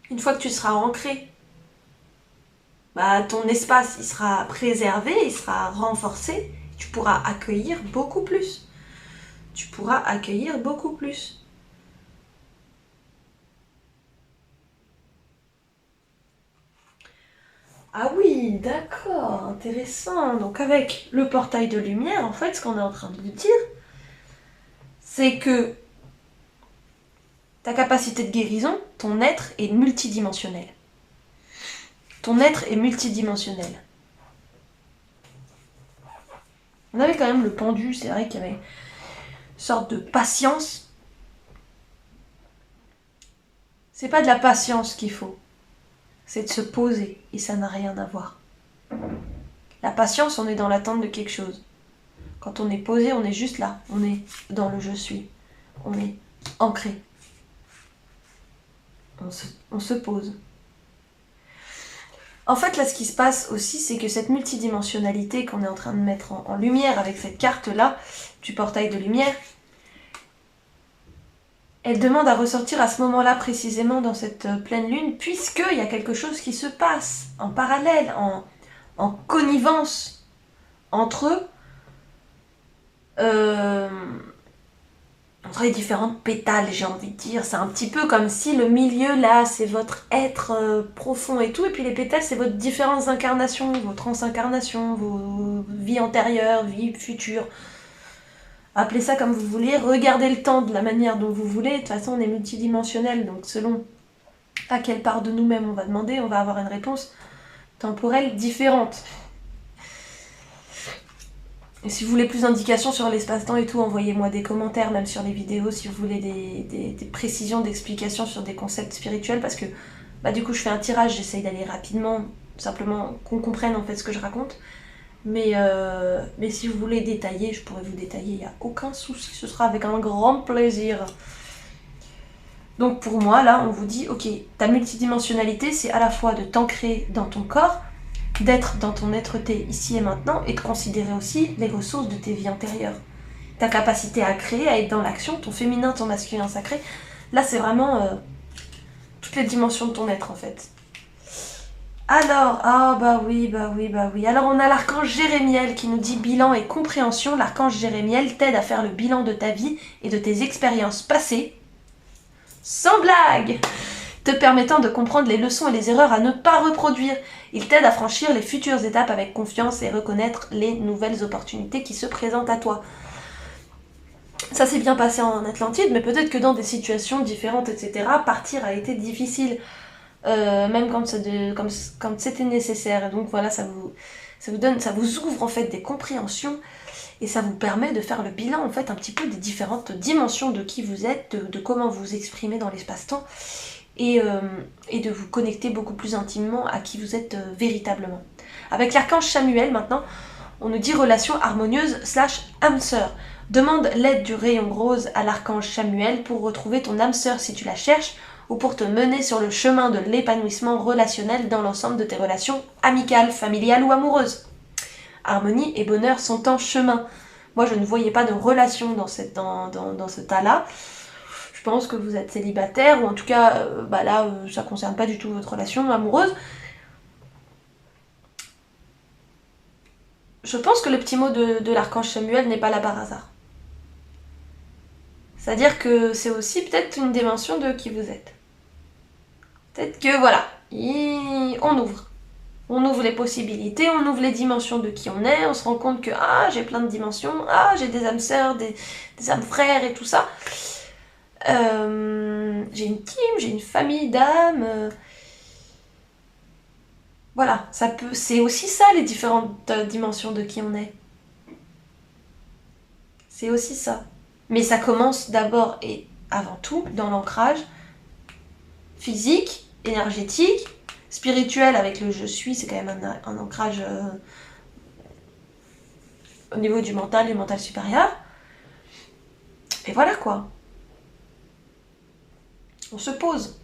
[SPEAKER 1] Une fois que tu seras ancré, ton espace il sera préservé, il sera renforcé, tu pourras accueillir beaucoup plus. Tu pourras accueillir beaucoup plus. Ah oui, d'accord, intéressant. Donc avec le portail de lumière, en fait, ce qu'on est en train de vous dire, c'est que ta capacité de guérison, ton être est multidimensionnel. Ton être est multidimensionnel. On avait quand même le pendu, c'est vrai qu'il y avait une sorte de patience. C'est pas de la patience qu'il faut, c'est de se poser, et ça n'a rien à voir. La patience, on est dans l'attente de quelque chose. Quand on est posé, on est juste là. On est dans le je suis. On est ancré. On se pose. En fait, là, ce qui se passe aussi, c'est que cette multidimensionnalité qu'on est en train de mettre en lumière avec cette carte-là, du portail de lumière, elle demande à ressortir à ce moment-là précisément dans cette pleine lune, puisqu'il y a quelque chose qui se passe en parallèle, en connivence entre eux, entre les différentes pétales, j'ai envie de dire. C'est un petit peu comme si le milieu là, c'est votre être profond et tout, et puis les pétales, c'est votre différentes incarnations, vos transincarnations, vos vies antérieures, vies futures. Appelez ça comme vous voulez, regardez le temps de la manière dont vous voulez. De toute façon, on est multidimensionnel, donc selon à quelle part de nous-mêmes on va demander, on va avoir une réponse temporelle différente. Et si vous voulez plus d'indications sur l'espace-temps et tout, envoyez-moi des commentaires, même sur les vidéos, si vous voulez des précisions, d'explications sur des concepts spirituels, parce que du coup je fais un tirage, j'essaye d'aller rapidement, simplement qu'on comprenne en fait ce que je raconte. Mais si vous voulez détailler, je pourrais vous détailler, il n'y a aucun souci, ce sera avec un grand plaisir. Donc pour moi, là, on vous dit, ok, ta multidimensionnalité, c'est à la fois de t'ancrer dans ton corps, d'être dans ton être-té ici et maintenant, et de considérer aussi les ressources de tes vies antérieures. Ta capacité à créer, à être dans l'action, ton féminin, ton masculin sacré, là c'est vraiment toutes les dimensions de ton être en fait. Alors, bah oui. Alors on a l'archange Jérémiel qui nous dit bilan et compréhension. L'archange Jérémiel t'aide à faire le bilan de ta vie et de tes expériences passées, sans blague, te permettant de comprendre les leçons et les erreurs à ne pas reproduire. Il t'aide à franchir les futures étapes avec confiance et reconnaître les nouvelles opportunités qui se présentent à toi. Ça s'est bien passé en Atlantide, mais peut-être que dans des situations différentes, etc., partir a été difficile. Même quand c'était nécessaire. Et donc voilà, ça vous ouvre en fait des compréhensions et ça vous permet de faire le bilan en fait un petit peu des différentes dimensions de qui vous êtes, de comment vous exprimez dans l'espace-temps et de vous connecter beaucoup plus intimement à qui vous êtes véritablement. Avec l'archange Chamuel maintenant, on nous dit relation harmonieuse / âme sœur. Demande l'aide du rayon rose à l'archange Chamuel pour retrouver ton âme sœur si tu la cherches, ou pour te mener sur le chemin de l'épanouissement relationnel dans l'ensemble de tes relations amicales, familiales ou amoureuses. Harmonie et bonheur sont en chemin. Moi, je ne voyais pas de relation dans ce tas-là. Je pense que vous êtes célibataire, ou en tout cas, là, ça ne concerne pas du tout votre relation amoureuse. Je pense que le petit mot de l'archange Samuel n'est pas là par hasard. C'est-à-dire que c'est aussi peut-être une dimension de qui vous êtes. Peut-être que voilà, on ouvre les possibilités, on ouvre les dimensions de qui on est, on se rend compte que j'ai plein de dimensions, j'ai des âmes sœurs, des âmes frères et tout ça. J'ai une team, j'ai une famille d'âmes. Voilà, c'est aussi ça les différentes dimensions de qui on est. C'est aussi ça. Mais ça commence d'abord et avant tout dans l'ancrage physique, énergétique, spirituel avec le je suis, c'est quand même un ancrage au niveau du mental supérieur. Et voilà quoi. On se pose.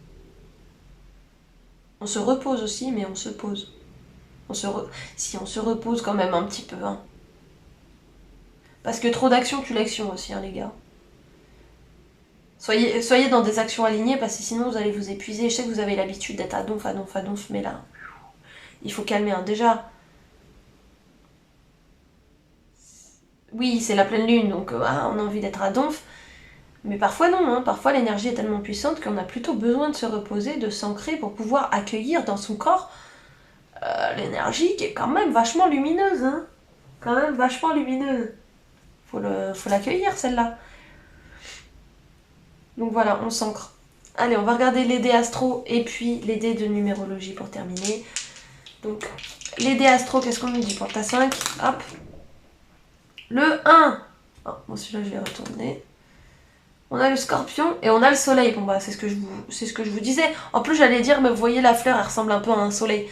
[SPEAKER 1] On se repose aussi, mais on se pose. Si on se repose quand même un petit peu, hein. Parce que trop d'action tue l'action aussi, hein, les gars. Soyez dans des actions alignées, parce que sinon vous allez vous épuiser. Je sais que vous avez l'habitude d'être à donf, mais là, il faut calmer, hein. Déjà, oui, c'est la pleine lune, donc on a envie d'être à donf. Mais parfois non, hein. Parfois l'énergie est tellement puissante qu'on a plutôt besoin de se reposer, de s'ancrer pour pouvoir accueillir dans son corps l'énergie qui est quand même vachement lumineuse, hein. Quand même vachement lumineuse. Faut l'accueillir celle-là. Donc voilà, on s'ancre. Allez, on va regarder les dés astro et puis les dés de numérologie pour terminer. Donc, les dés astro, qu'est-ce qu'on nous dit pour ta 5? Hop. Le 1. Oh, bon, celui-là, je vais retourner. On a le scorpion et on a le soleil. Bon, bah, c'est ce que je vous disais. En plus, j'allais dire, mais vous voyez, la fleur, elle ressemble un peu à un soleil.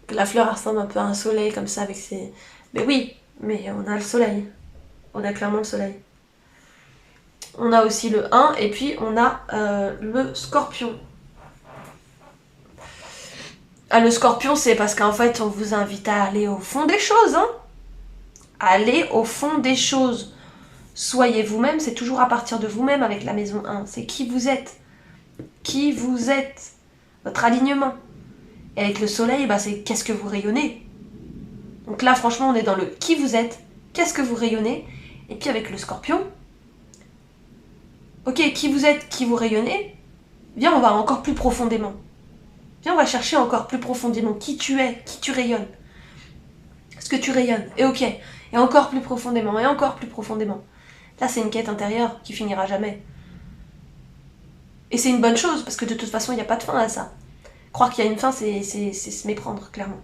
[SPEAKER 1] La fleur, elle ressemble un peu à un soleil, comme ça, avec ses... Mais oui, Mais on a le soleil. On a clairement le soleil. On a aussi le 1 et puis on a le scorpion. Ah, le scorpion, c'est parce qu'en fait, on vous invite à aller au fond des choses. Hein. Allez au fond des choses. Soyez vous-même, c'est toujours à partir de vous-même avec la maison 1. C'est qui vous êtes. Qui vous êtes. Votre alignement. Et avec le soleil, bah, c'est qu'est-ce que vous rayonnez. Donc là, franchement, on est dans le qui vous êtes, qu'est-ce que vous rayonnez. Et puis avec le scorpion, ok, qui vous êtes, qui vous rayonnez, viens, on va encore plus profondément. Viens, on va chercher encore plus profondément qui tu es, qui tu rayonnes. Ce que tu rayonnes. Et ok, et encore plus profondément, et encore plus profondément. Là, c'est une quête intérieure qui finira jamais. Et c'est une bonne chose, parce que de toute façon, il n'y a pas de fin à ça. Croire qu'il y a une fin, c'est se méprendre, clairement.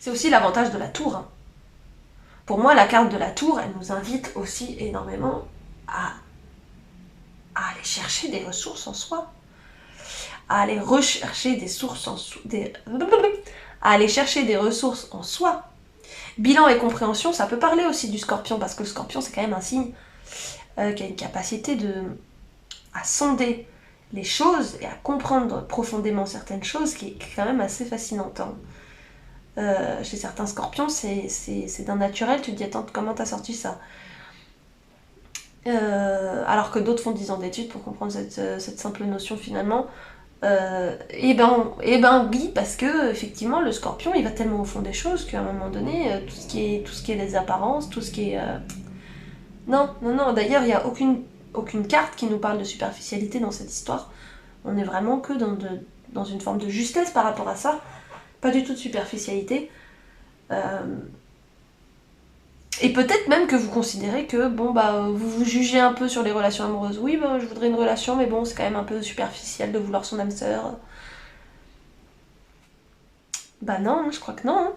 [SPEAKER 1] C'est aussi l'avantage de la tour. Hein. Pour moi, la carte de la tour, elle nous invite aussi énormément à aller chercher des ressources en soi. À aller rechercher des sources en soi. À aller chercher des ressources en soi. Bilan et compréhension, ça peut parler aussi du scorpion, parce que le scorpion, c'est quand même un signe qui a une capacité à sonder les choses et à comprendre profondément certaines choses, qui est quand même assez fascinante. Hein. Chez certains scorpions, c'est d'un naturel, tu te dis, attends, comment t'as sorti ça alors que d'autres font 10 ans d'études pour comprendre cette simple notion finalement. Et ben oui, parce que effectivement le scorpion il va tellement au fond des choses qu'à un moment donné tout ce qui est les apparences, tout ce qui est non, d'ailleurs il n'y a aucune carte qui nous parle de superficialité dans cette histoire. On est vraiment que dans une forme de justesse par rapport à ça, pas du tout de superficialité. Et peut-être même que vous considérez que bon bah vous vous jugez un peu sur les relations amoureuses. Oui, bah, je voudrais une relation, mais bon, c'est quand même un peu superficiel de vouloir son âme sœur. Bah non, je crois que non. Hein.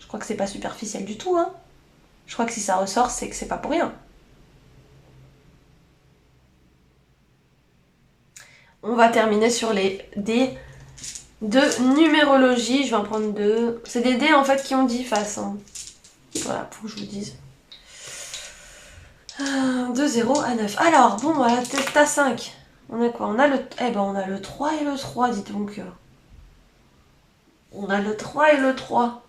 [SPEAKER 1] Je crois que c'est pas superficiel du tout. Hein. Je crois que si ça ressort, c'est que c'est pas pour rien. On va terminer sur les dés de numérologie. Je vais en prendre 2. C'est des dés en fait qui ont 10 faces. Hein. Voilà, pour que je vous dise. De 0 à 9. Alors, bon, voilà, t'as 5. On a quoi? On a le 3 et le 3, dites donc. On a le 3 et le 3.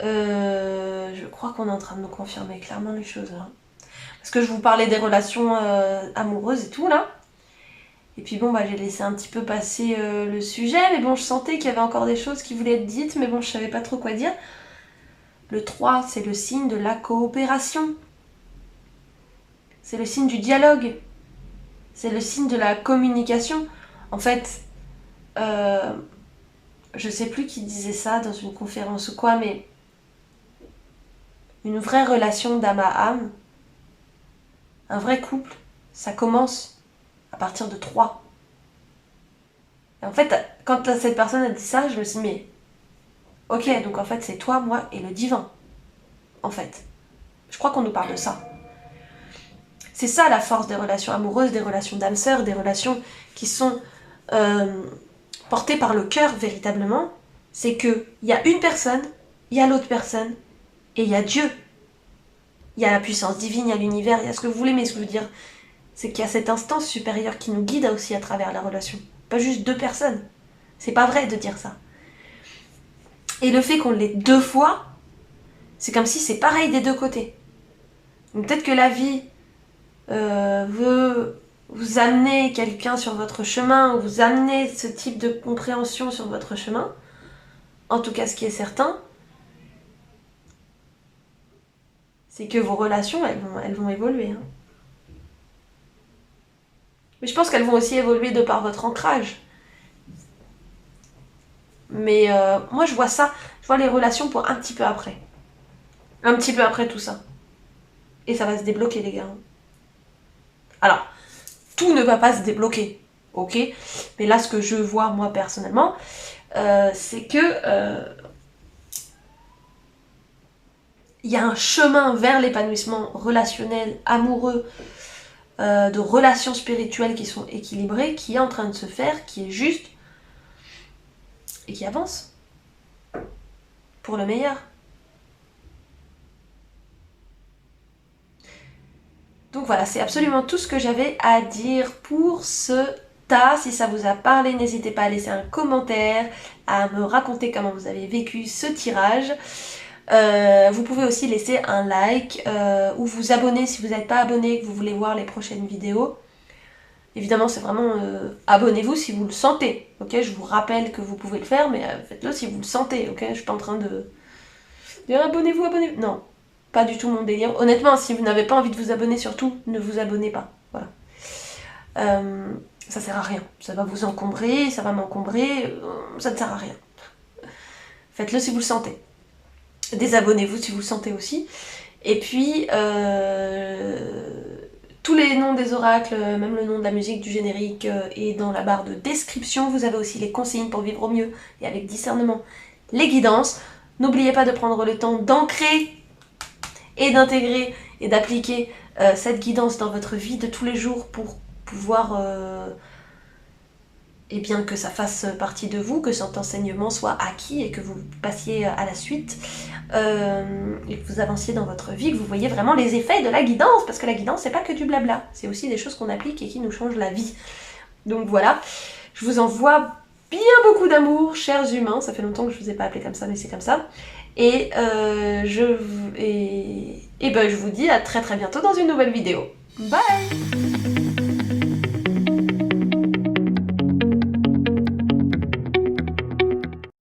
[SPEAKER 1] Je crois qu'on est en train de nous confirmer clairement les choses. Là. Parce que je vous parlais des relations amoureuses et tout, là. Et puis bon, bah j'ai laissé un petit peu passer le sujet. Mais bon, je sentais qu'il y avait encore des choses qui voulaient être dites. Mais bon, je savais pas trop quoi dire. Le 3, c'est le signe de la coopération. C'est le signe du dialogue. C'est le signe de la communication. En fait, je sais plus qui disait ça dans une conférence ou quoi, mais une vraie relation d'âme à âme, un vrai couple, ça commence à partir de 3. Et en fait, quand cette personne a dit ça, je me suis dit, mais ok, donc en fait c'est toi, moi et le divin. En fait. Je crois qu'on nous parle de ça. C'est ça la force des relations amoureuses, des relations d'âme sœur, des relations qui sont portées par le cœur véritablement. C'est qu'il y a une personne, il y a l'autre personne, et il y a Dieu. Il y a la puissance divine, il y a l'univers, il y a ce que vous voulez, mais ce que je veux dire, c'est qu'il y a cette instance supérieure qui nous guide aussi à travers la relation. Pas juste 2 personnes. C'est pas vrai de dire ça. Et le fait qu'on l'ait 2 fois, c'est comme si c'est pareil des 2 côtés. Donc peut-être que la vie veut vous amener quelqu'un sur votre chemin, ou vous amener ce type de compréhension sur votre chemin. En tout cas, ce qui est certain, c'est que vos relations, elles vont évoluer. Hein. Mais je pense qu'elles vont aussi évoluer de par votre ancrage. Mais moi, je vois ça, je vois les relations pour un petit peu après. Un petit peu après tout ça. Et ça va se débloquer, les gars. Alors, tout ne va pas se débloquer, ok? Mais là, ce que je vois, moi, personnellement, c'est que il y a un chemin vers l'épanouissement relationnel, amoureux, de relations spirituelles qui sont équilibrées, qui est en train de se faire, qui est juste et qui avance pour le meilleur. Donc voilà, c'est absolument tout ce que j'avais à dire pour ce tas. Si ça vous a parlé, n'hésitez pas à laisser un commentaire, à me raconter comment vous avez vécu ce tirage. Vous pouvez aussi laisser un like ou vous abonner si vous n'êtes pas abonné et que vous voulez voir les prochaines vidéos. Évidemment, c'est vraiment abonnez-vous si vous le sentez, ok? Je vous rappelle que vous pouvez le faire, mais faites-le si vous le sentez, ok? Je suis pas en train de dire abonnez-vous, abonnez-vous. Non, pas du tout mon délire. Honnêtement, si vous n'avez pas envie de vous abonner, surtout, ne vous abonnez pas. Voilà. Ça sert à rien. Ça va vous encombrer, ça va m'encombrer, ça ne sert à rien. Faites-le si vous le sentez. Désabonnez-vous si vous le sentez aussi. Et puis, tous les noms des oracles, même le nom de la musique du générique est dans la barre de description. Vous avez aussi les consignes pour vivre au mieux et avec discernement les guidances. N'oubliez pas de prendre le temps d'ancrer et d'intégrer et d'appliquer cette guidance dans votre vie de tous les jours pour pouvoir et bien que ça fasse partie de vous, que cet enseignement soit acquis et que vous passiez à la suite et que vous avanciez dans votre vie, que vous voyez vraiment les effets de la guidance, parce que la guidance c'est pas que du blabla, c'est aussi des choses qu'on applique et qui nous changent la vie. Donc voilà, je vous envoie bien beaucoup d'amour, chers humains, ça fait longtemps que je vous ai pas appelé comme ça, mais c'est comme ça. Et je vous dis à très très bientôt dans une nouvelle vidéo. Bye!